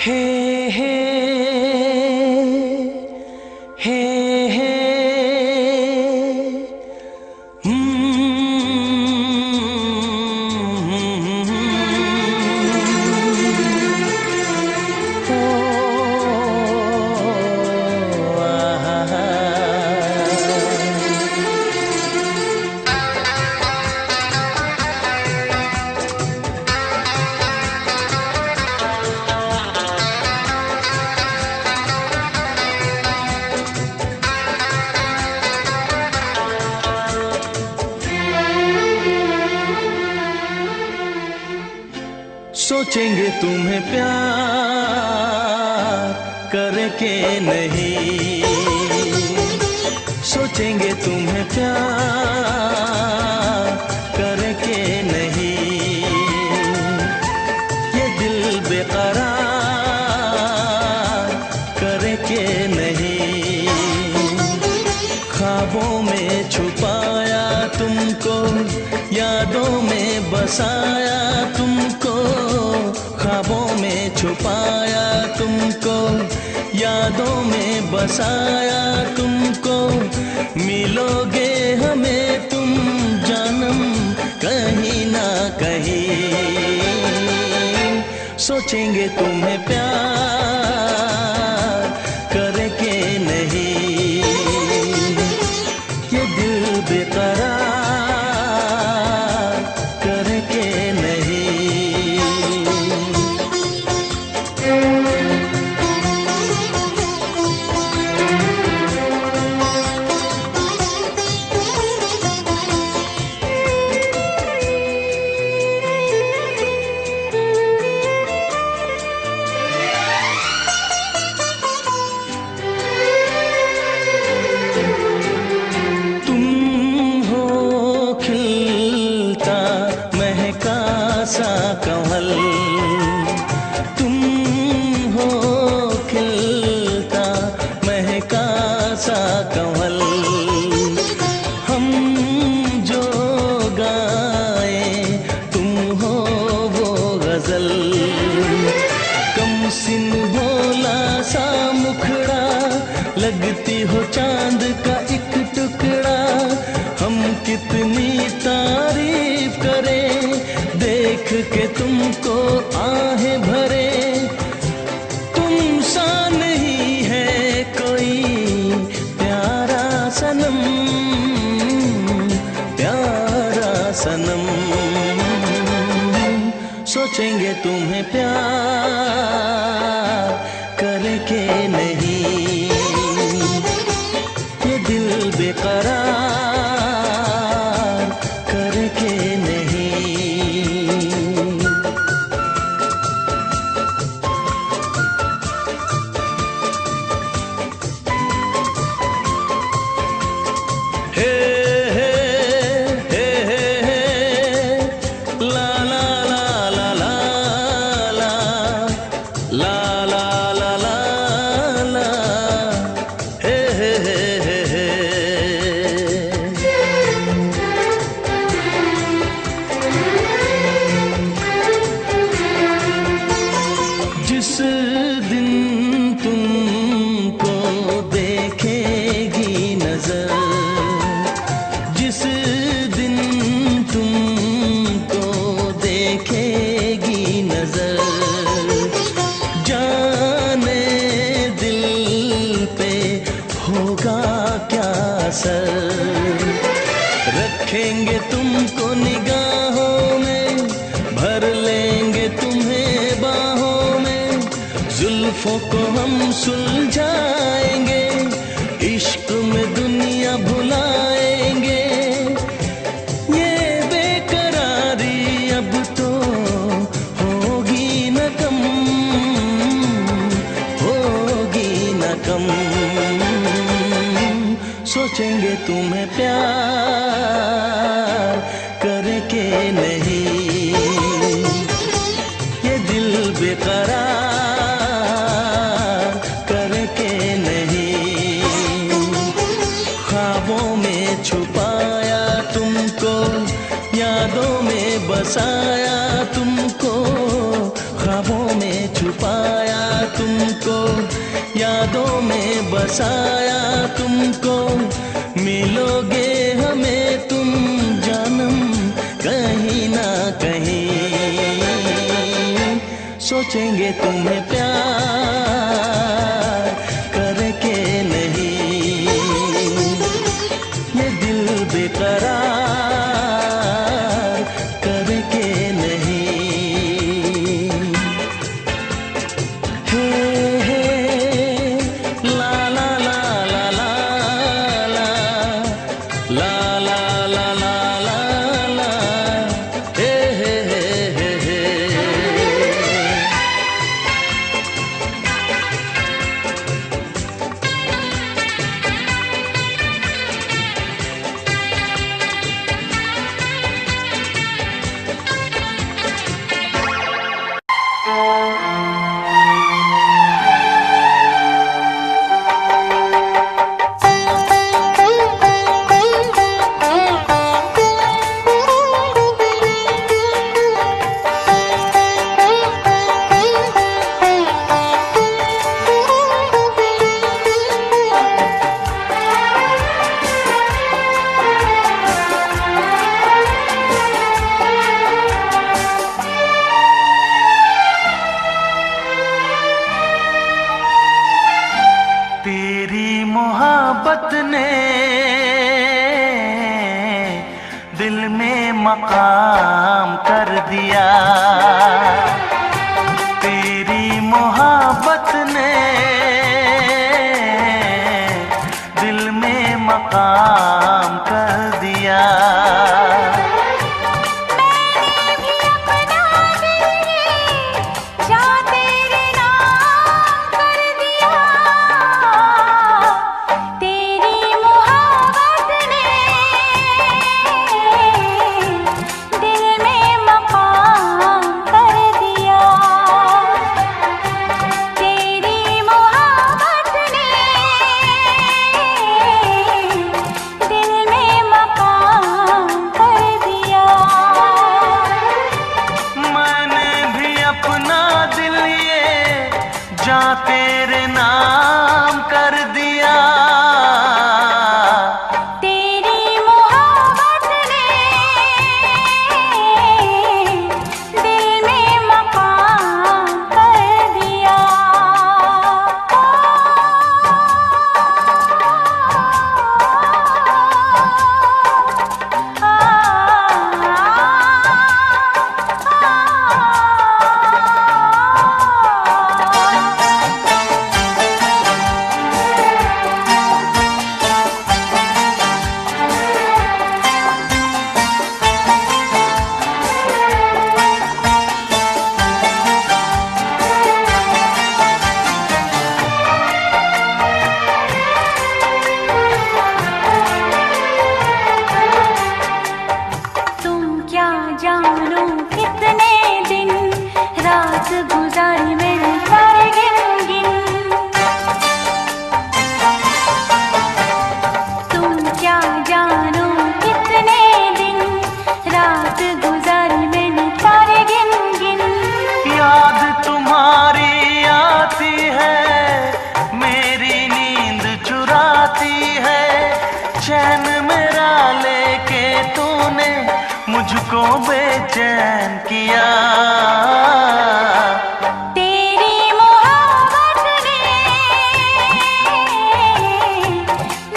हे हे हे हे सोचेंगे तुम्हें प्यार करके नहीं, सोचेंगे तुम्हें प्यार करके नहीं। ये दिल बेकरार करके नहीं। ख्वाबों में छुपाया तुमको, यादों में बसाया तुमको। ख्वाबों में छुपाया तुमको, यादों में बसाया तुमको। मिलोगे हमें तुम जानम कहीं ना कहीं। सोचेंगे तुम्हें प्यार करके नहीं। ये दिल बेकरार करके नहीं।
कितनी तारीफ करे, देख के तुमको आहें भरे। तुम सा नहीं है कोई प्यारा सनम, प्यारा सनम। सोचेंगे तुम्हें प्यार करे के नहीं, ये दिल बेकरार करे के नहीं। हे हे हे हे हे ला ला ला ला ला ला ला ला ला ला हे हे हे हे हे। जिस दिन तुमको देखेगी नजर, जिस दिन तुमको देखेगी नजर, जाने दिल पे होगा क्या असर। रखेंगे तुमको निगाहों में, भर लेंगे तुम्हें बाहों में, जुल्फों को हम सुलझाएंगे, इश्क में दुनिया भुलाएंगे। ये बेकरारी अब तो होगी न कम, होगी न कम। सोचेंगे तुम्हें प्यार करे के नहीं, ये दिल बेकरार करे के नहीं। ख्वाबों में छुपाया तुमको, यादों में बसाया तुमको, ख्वाबों में छुपाया तुमको, यादों में बसाया तुमको। मिलोगे हमें तुम जानम कहीं ना कहीं, सोचेंगे तुम्हें प्यार करे के नहीं, ये दिल बेकरार करे के नहीं। हे हे ला ला ला ला ला ला ला ला ला ला ला ला हे हे हे हे हे। तेरी मोहब्बत ने दिल में मकाम कर दिया, तेरी मोहब्बत ने दिल में मकाम कर दिया।
तेरे
मुझको बेचैन किया।
तेरी मोहब्बत ने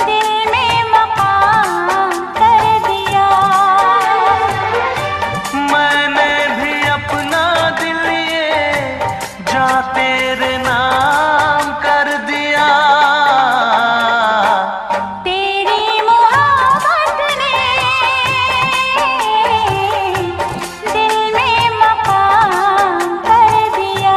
दिल में मकाम कर दिया।
मैंने भी अपना दिल ये जा तेरे नाम कर दिया।
तेरी मोहब्बत ने दिल में मकाम कर दिया।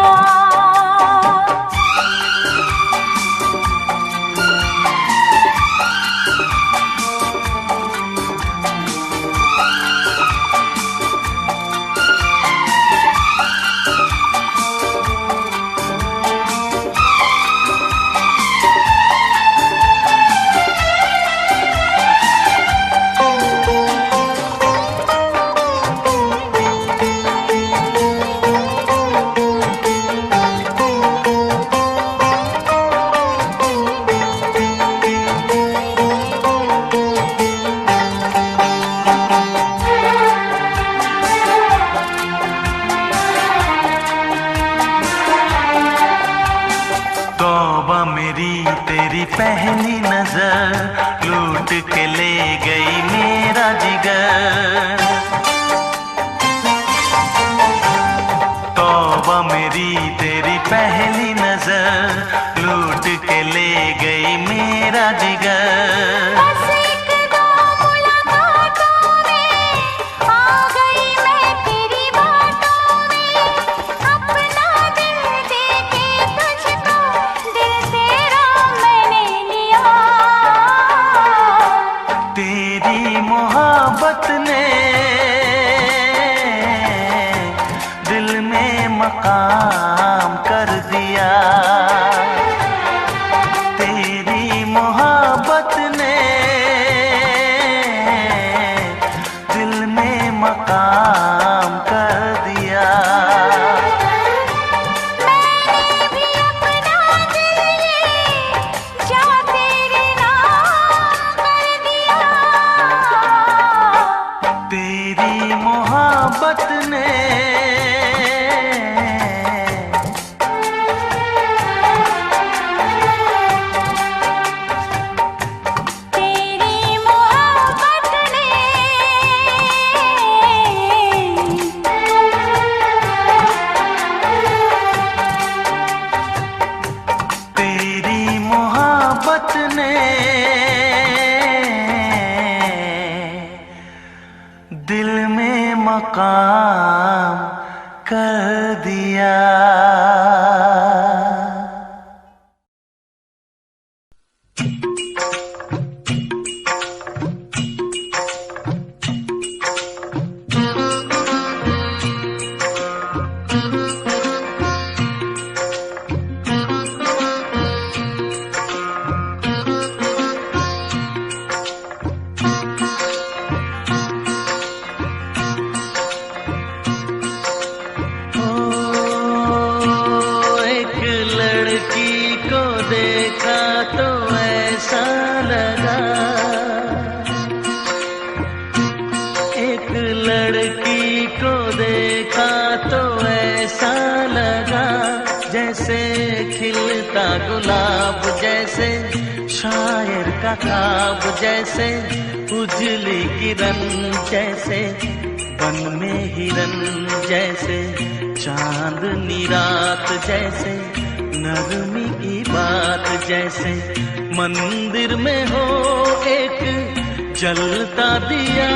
तौबा मेरी तेरी पहली नजर लूट के ले गई मेरा जिगर। तौबा मेरी तेरी पहली नजर लूट के ले गई मेरा जिगर।
बस एक दो मुलाकातों में आ गई मैं तेरी बातों में। अपना दिल दे के तुझको दिल तेरा मैंने लिया।
तेरी मोहब्बत ने दिल में मकाम कर दिया। तेरी मोहब्बत ने दिल में मकाम कर दिया।
मैंने भी अपना दिल ये जा तेरे नाम कर दिया।
तेरी मोहब्बत ने
तेरी मोहब्बत ने
तेरी मोहब्बत ने दिल में मकाम कर दिया। एक लड़की को देखा तो ऐसा लगा। एक लड़की को देखा तो ऐसा लगा जैसे खिलता गुलाब, जैसे शायर का ख्वाब, जैसे उजली किरण, जैसे बन में हिरन, जैसे चांदनी रात, जैसे नरमी की बात, जैसे मंदिर में हो एक जलता दिया।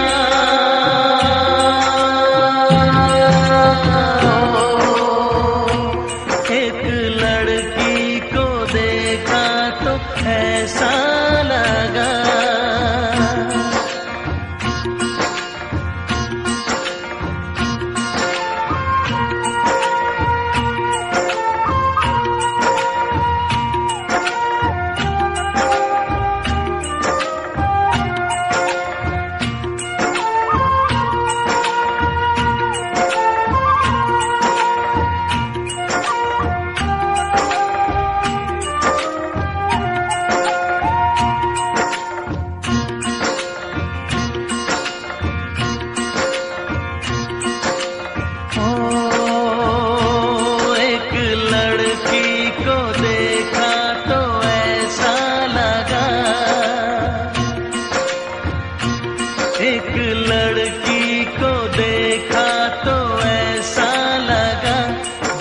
एक लड़की को देखा तो ऐसा लगा। एक लड़की को देखा तो ऐसा लगा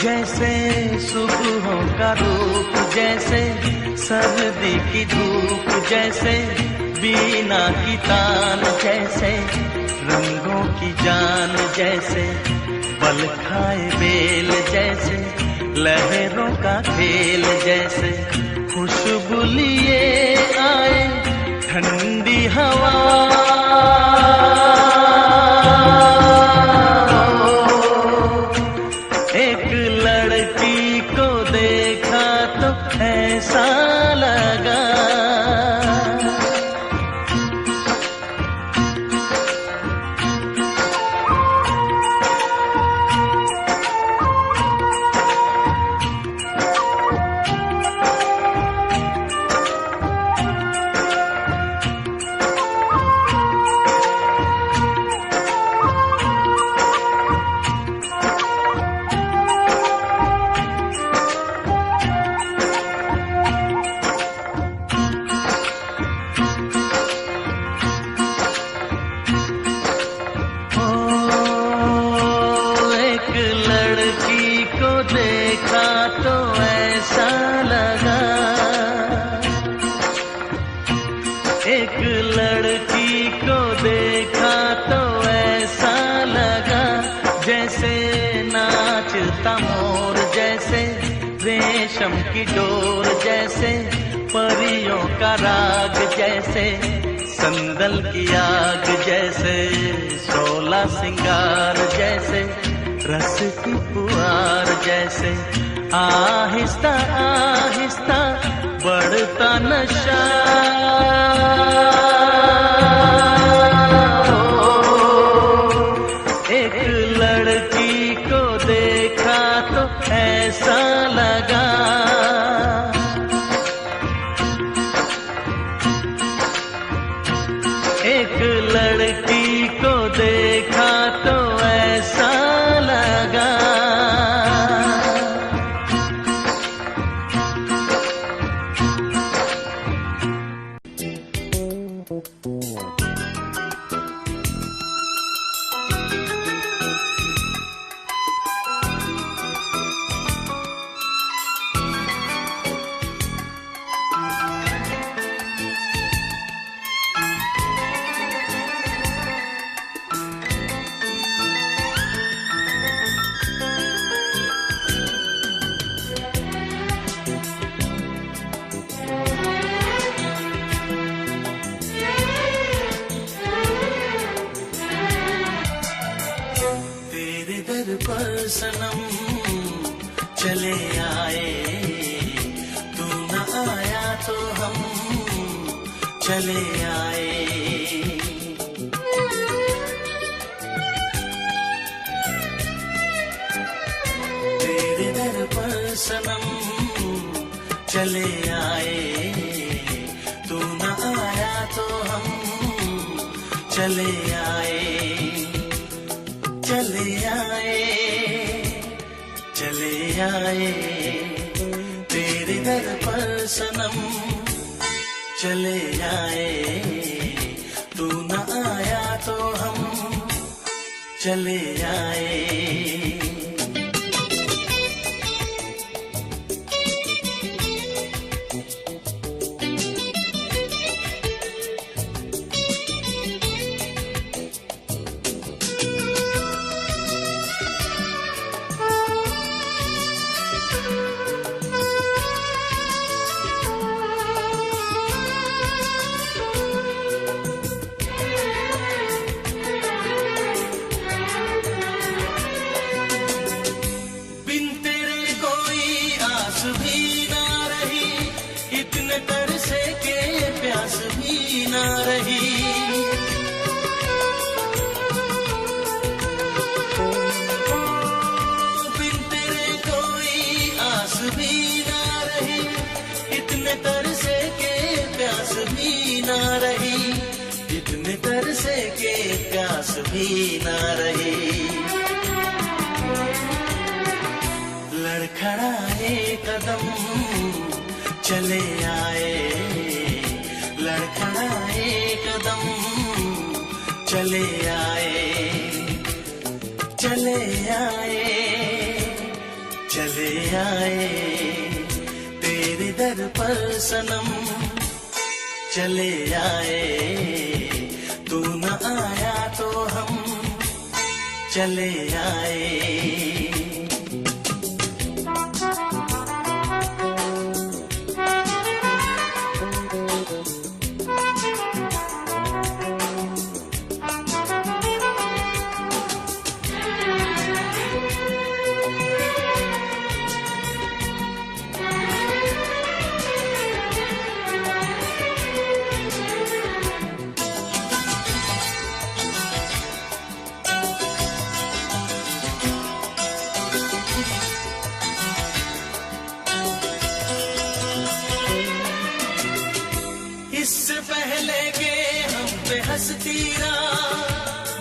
जैसे सुबहों का रूप, जैसे सर्दी की धूप, जैसे बीना की तान, जैसे रंगों की जान, जैसे बल खाए बेल, जैसे लहरों का खेल, जैसे खुशबू लिए आए ठंडी हवा। एक लड़की को देखा तो ऐसा लगा। एक लड़की को देखा तो ऐसा लगा जैसे नाचता मोर, जैसे रेशम की डोर, जैसे परियों का राग, जैसे संदल की आग, जैसे शोला सिंगार, जैसे रस की पुआर, जैसे आहिस्ता आहिस्ता बढ़ता नशा। एक लड़की को देखा तो ऐसा लगा। एक लड़की को देखा तो ऐसा लगा। पर सनम चले आए, तू न आया तो हम चले आए। तेरे दर पर सनम चले आए, तू न आया तो हम चले आए। चले आए, चले आए, तेरे दर पर सनम चले आए, तू न आया तो हम चले आए। प्यास भी ना रही। लड़खड़ाए कदम चले आए, लड़खड़ाए कदम चले आए, चले आए, चले आए तेरे दर पर सनम, चले आए, तू न आया तो हम चले आए। इससे पहले के हम पे हंसती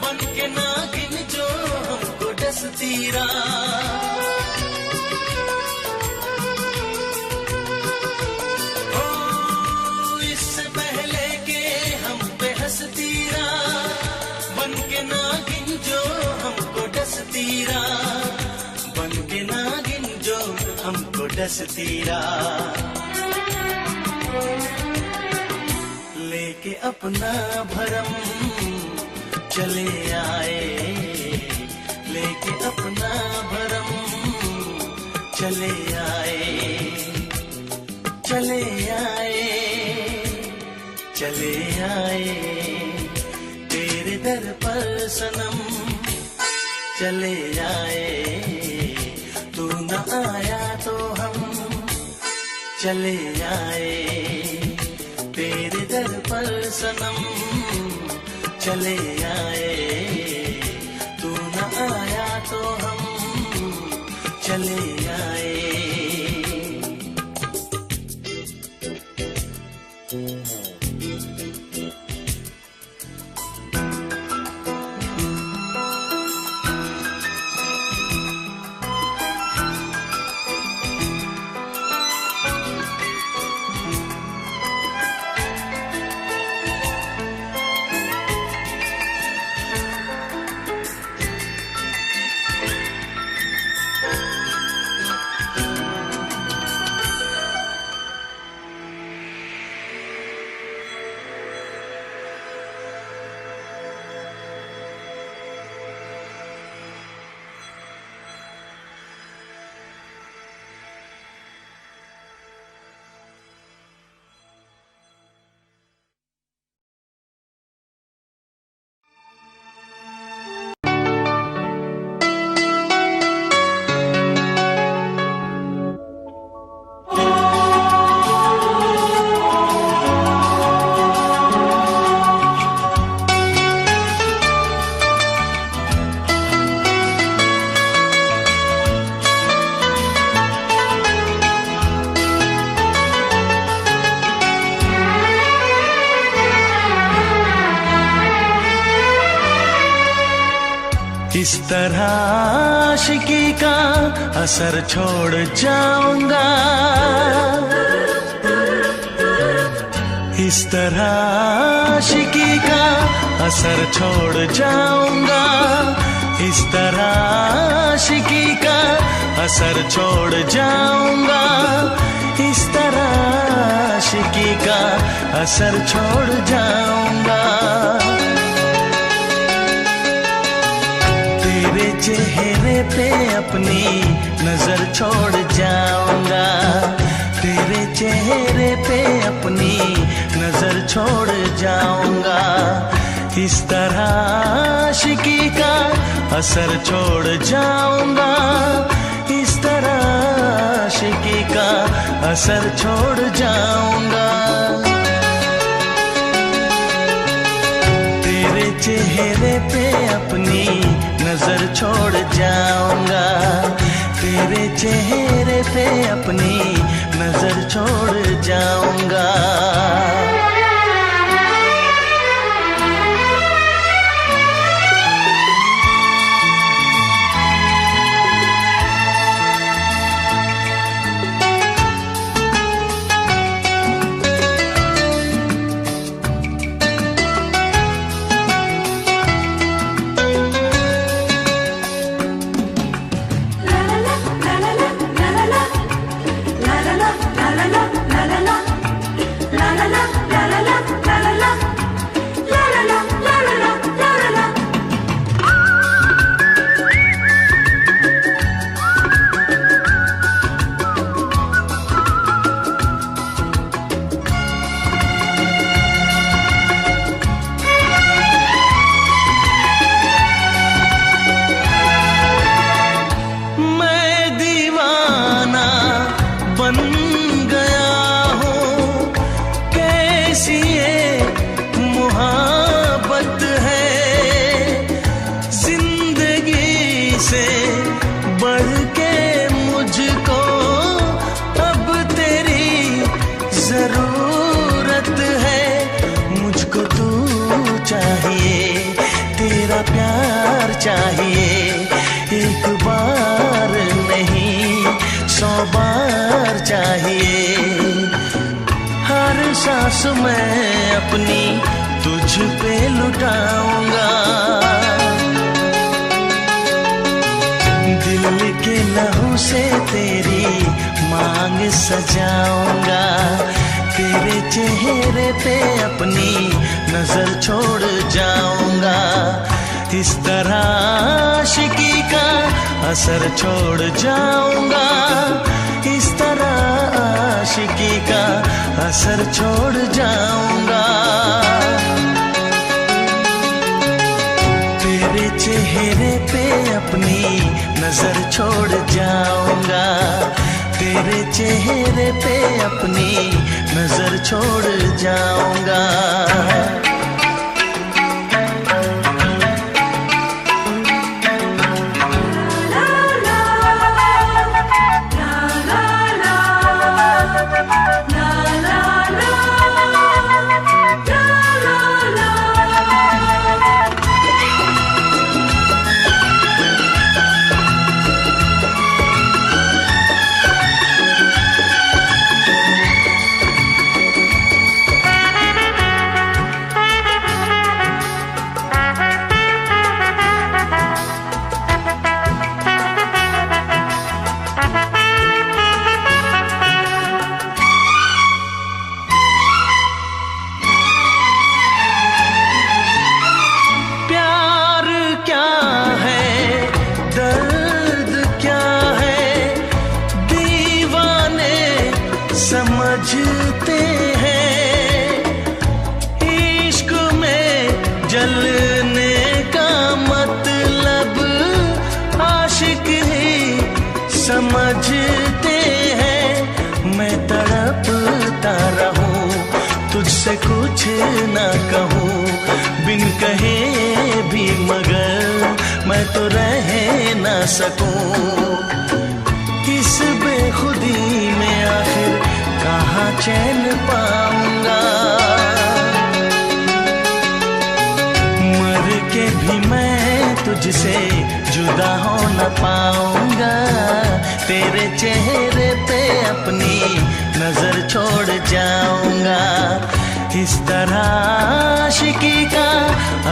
बन के नागिन जो हमको डसती ओ, इससे पहले के हम पे हंसती बन के नागिन जो हमको डसती बन के नागिन जो हमको डसती लेके अपना भरम चले आए, लेके अपना भरम चले आए, चले आए, चले आए तेरे दर पर सनम, चले आए, तू न आया तो हम चले आए तेरे दर पर सनम, चले आए, तू न आया तो हम चले आए। इस तरह आशिकी का असर छोड़ जाऊंगा, इस तरह आशिकी का असर छोड़ जाऊंगा, इस तरह आशिकी का असर छोड़ जाऊंगा, इस तरह आशिकी का असर छोड़ जाऊंगा। तेरे चेहरे पे अपनी नजर छोड़ जाऊंगा, तेरे चेहरे पे अपनी नजर छोड़ जाऊंगा, इस तरह आशिकी का असर छोड़ जाऊंगा, इस तरह आशिकी का असर छोड़ जाऊंगा। तेरे चेहरे पे अपनी नजर छोड़ जाऊंगा, तेरे चेहरे पे अपनी नजर छोड़ जाऊंगा। चाहिए, एक बार नहीं 100 बार चाहिए। हर सांस मैं अपनी तुझ पे लुटाऊंगा, दिल के लहू से तेरी मांग सजाऊंगा, तेरे चेहरे पे अपनी नजर छोड़ जाऊंगा। इस तरह आशिकी का असर छोड़ जाऊंगा, इस तरह आशिकी का असर छोड़ जाऊंगा। तेरे चेहरे पे अपनी नजर छोड़ जाऊंगा, तेरे चेहरे पे अपनी नजर छोड़ जाऊंगा। समझते हैं इश्क में जलने का मतलब आशिक ही समझते हैं। मैं तड़पता रहूं तुझसे कुछ ना कहूं, बिन कहे भी मगर मैं तो रह ना सकूं। इस बेखुदी में आखिर कहाँ चैन पाऊंगा, मर के भी मैं तुझसे जुदा हो न पाऊंगा। तेरे चेहरे पे अपनी नजर छोड़ जाऊंगा, इस तरह आशिकी का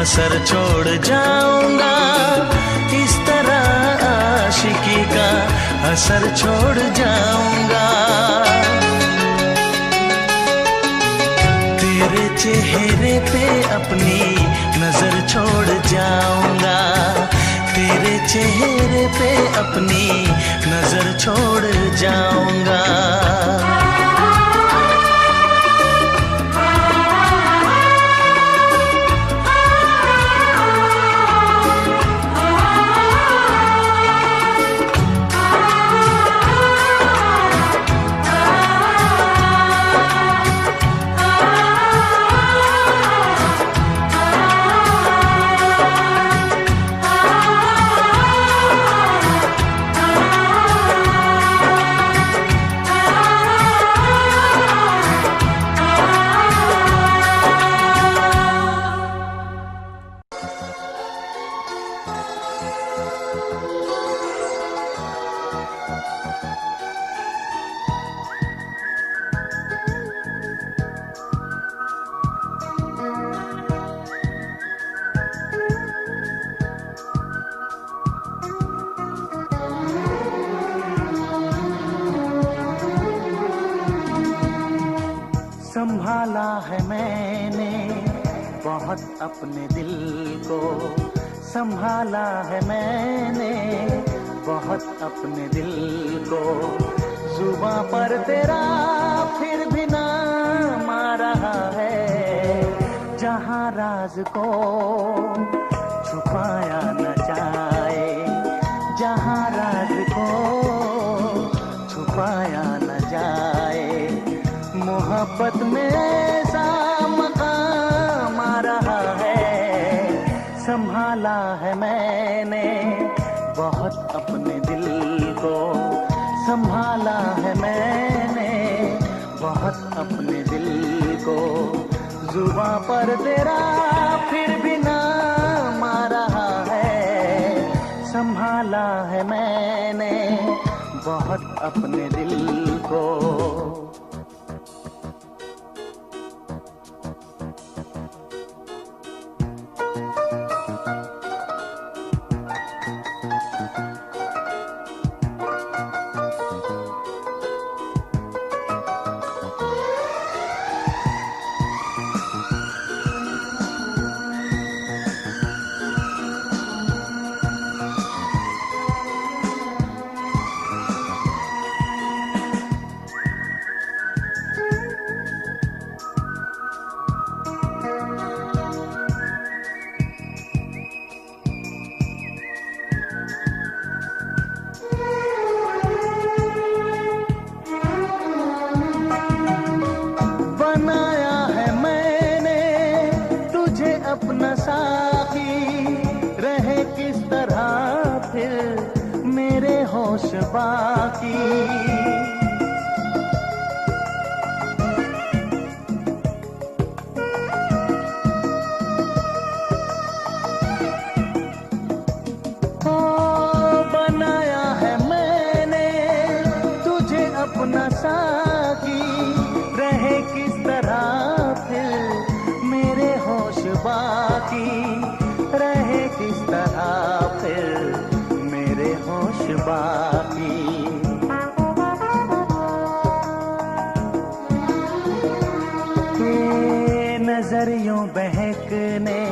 असर छोड़ जाऊंगा, इस तरह आशिकी का असर छोड़ जाऊंगा। तेरे चेहरे पे अपनी नजर छोड़ जाऊंगा, तेरे चेहरे पे अपनी नजर छोड़ जाऊंगा। संभाला है मैंने बहुत अपने दिल को, संभाला है मैंने बहुत अपने दिल को। जुबां पर तेरा फिर भी नाम आ रहा है, जहां राज को छुपाया न जाए, जहां राज को छुपाया न जाए। मोहब्बत में ऐसा मकाम आ रहा है, संभाला है मैंने बहुत अपने दिल को, संभाला है मैंने बहुत अपने दिल को। जुबां पर तेरा फिर भी नाम आ रहा है, बहुत अपने दिल को। अपना साथी रहे किस तरह फिर मेरे होश बाकी। ओ बनाया है मैंने तुझे अपना साथी रहे किस तरह फिर मेरे होश बाकी। रहे किस तरह फिर मेरे होश बाकी। ये नजर यूं बहकने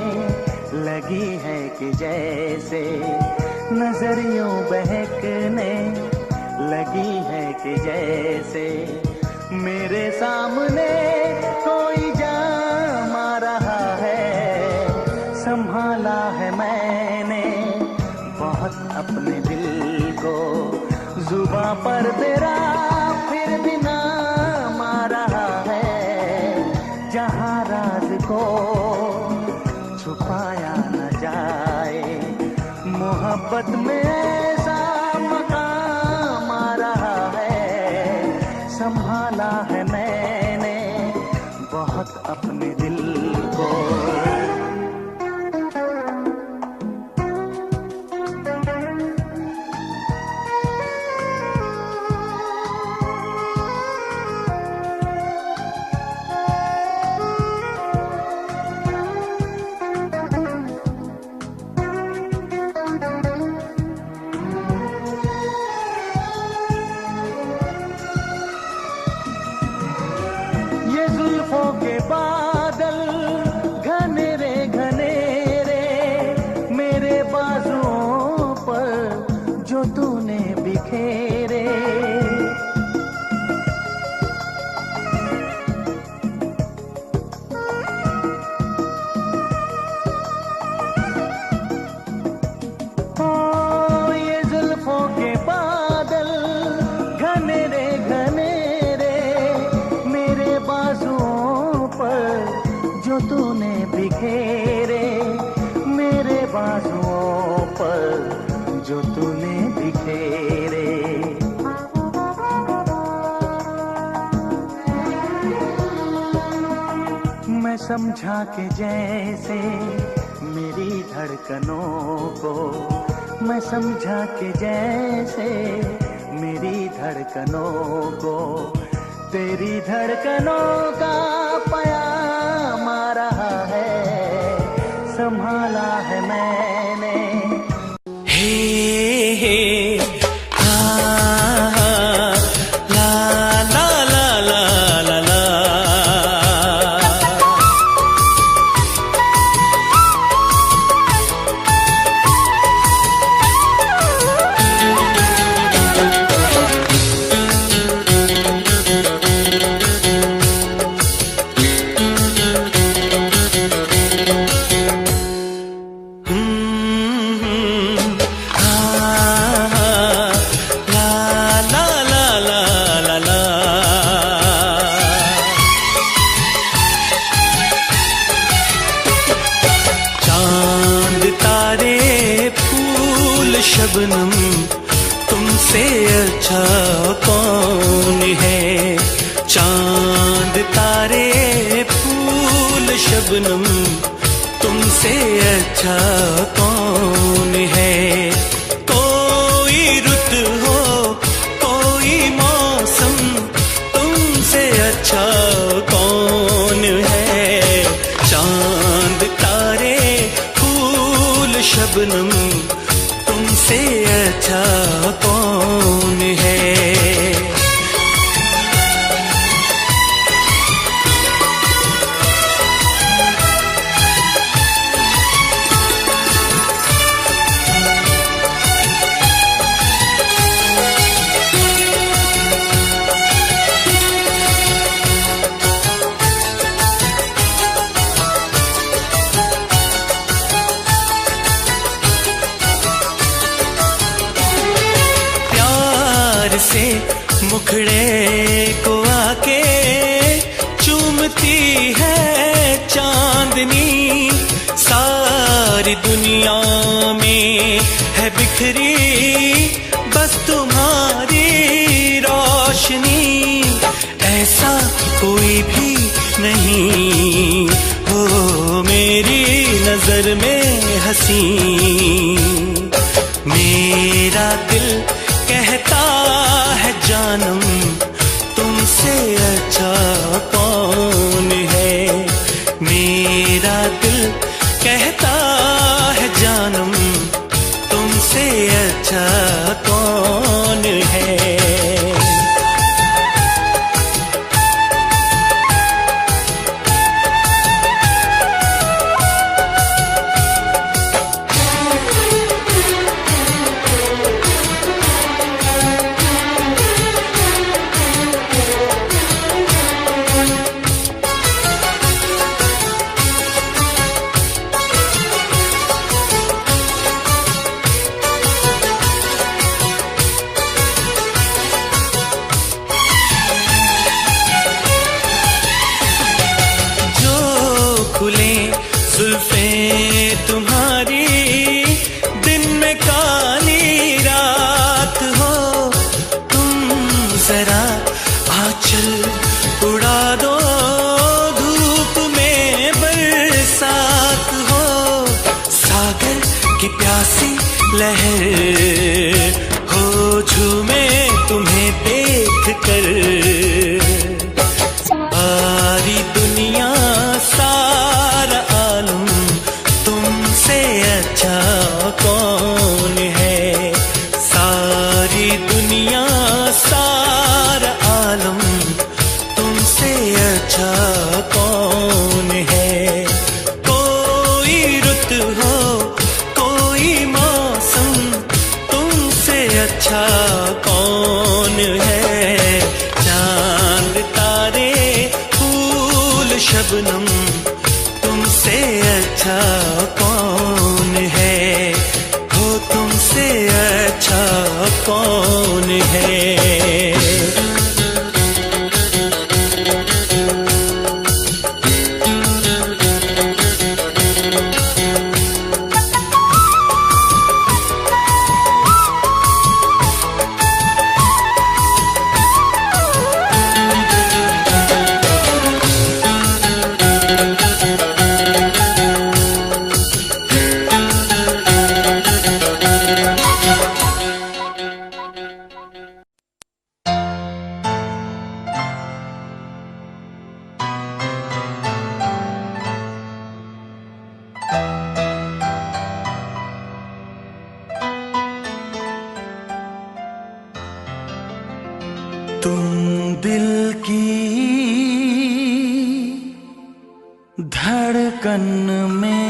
लगी है कि जैसे नजर यूं बहकने लगी है कि जैसे मेरे सामने कोई जाम आ रहा है। संभाला है मैंने बहुत अपने दिल को। जुबां पर तेरा फिर भी नाम आ रहा है। जहां राज को छुपाया न जाए मोहब्बत में ऐसा मकाम आ रहा है। संभाला है मैंने बहुत अपने दिल को। जुल्फों के बादल घनेरे घनेरे मेरे बाजुओं पर जो तूने बिखेरे। ओ ये जुल्फों के बादल घनेरे घनेरे मेरे बाजुओं पर जो तूने बिखेरे। मेरे बाजुओं पर जो तूने बिखेरे। मैं समझा कि जैसे मेरी धड़कनों को। मैं समझा कि जैसे मेरी धड़कनों को तेरी धड़कनों का प्याम आ रहा है। संभाला है मैंने।
हे हे ला ला ला ला ला ला। शबनम तुमसे अच्छा कौन है। चांद तारे फूल शबनम तुमसे अच्छा कौन है। कोई रुत हो
शबनम तुमसे अच्छा कौन है। से मुखड़े को आके चूमती है चांदनी, सारी दुनिया में है बिखरी बस तुम्हारी रोशनी। ऐसा कोई भी नहीं हो मेरी नजर में हंसी। मेरा दिल कहता है जानम तुमसे अच्छा कौन है। मेरा दिल कहता है जानम तुमसे अच्छा कौन है। जुल्फें तुम्हारी दिन में काली रात हो, तुम जरा आंचल उड़ा दो धूप में बरसात हो। सागर की प्यासी लहर हो झूमे तुम्हें देख कर। सारी दुनिया सारा आलम तुमसे अच्छा कौन है। सारी दुनिया सारा आलम तुमसे अच्छा कौन है। कोई रुत हो कोई मौसम तुमसे अच्छा कौन है। चांद तारे फूल शबनम तुमसे अच्छा कौन है। हो तुमसे अच्छा कौन है। तुम दिल की धड़कन में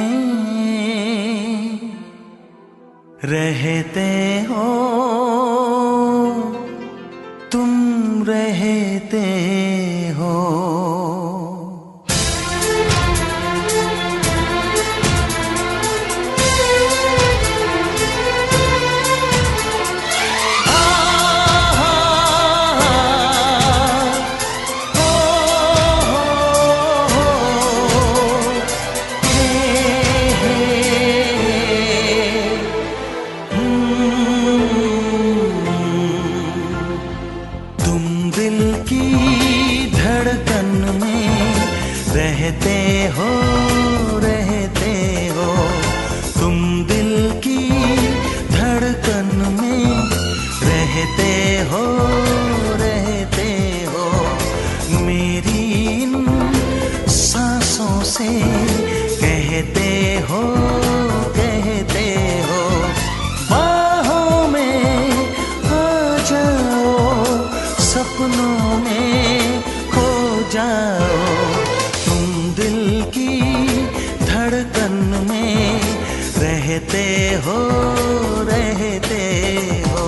रहते हो, तुम रहते हो। दिल की रहते हो रहते हो।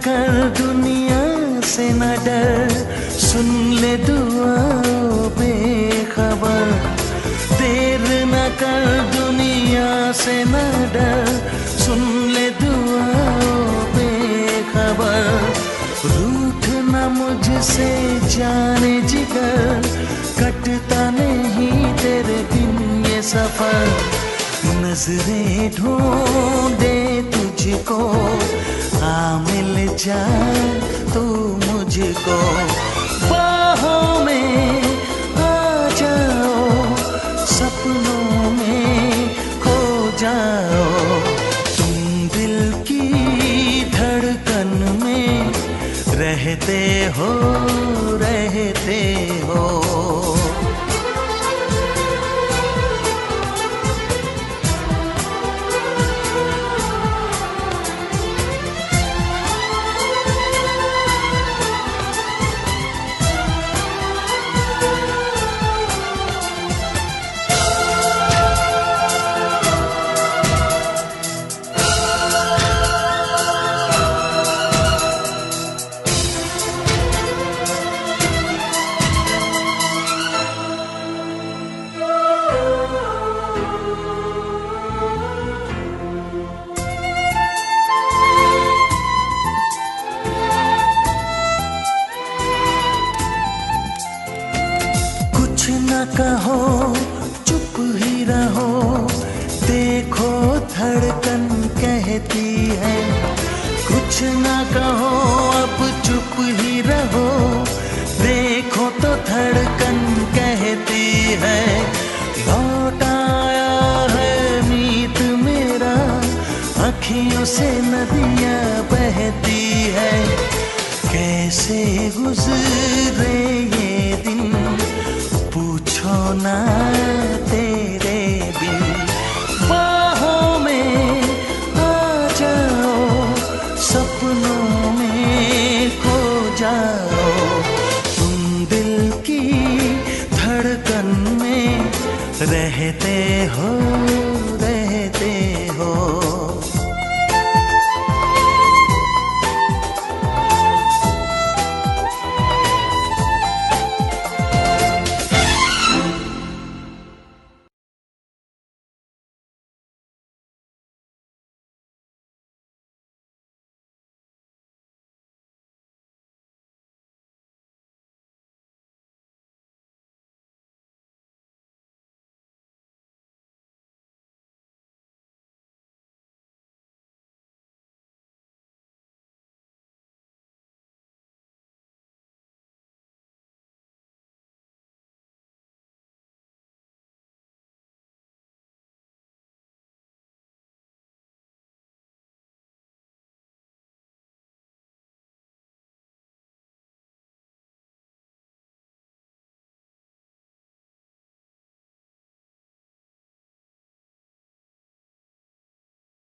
कर दुनिया से न डर, सुन ले दुआ बेखबर। देर न कर दुनिया से न डर, सुन ले दुआ बेखबर। रूठ न मुझसे जाने जिगर, कटता नहीं तेरे बिन ये सफर। नजरें ढूंढे तुझको, आ मिल जाए तू मुझको। बाहों में आ जाओ, सपनों में खो जाओ। तुम दिल की धड़कन में रहते हो रहते हो। न कहो चुप ही रहो, देखो धड़कन कहती है। कुछ न कहो अब चुप ही रहो, देखो तो धड़कन कहती है। लौट आया है मीत मेरा, अखियों से नदियाँ बहती है। कैसे गुजरे ये दिन, पूछो ना तेरे बिन। बाहों में आ जाओ, सपनों में खो जाओ। तुम दिल की धड़कन में रहते हो रहते हो।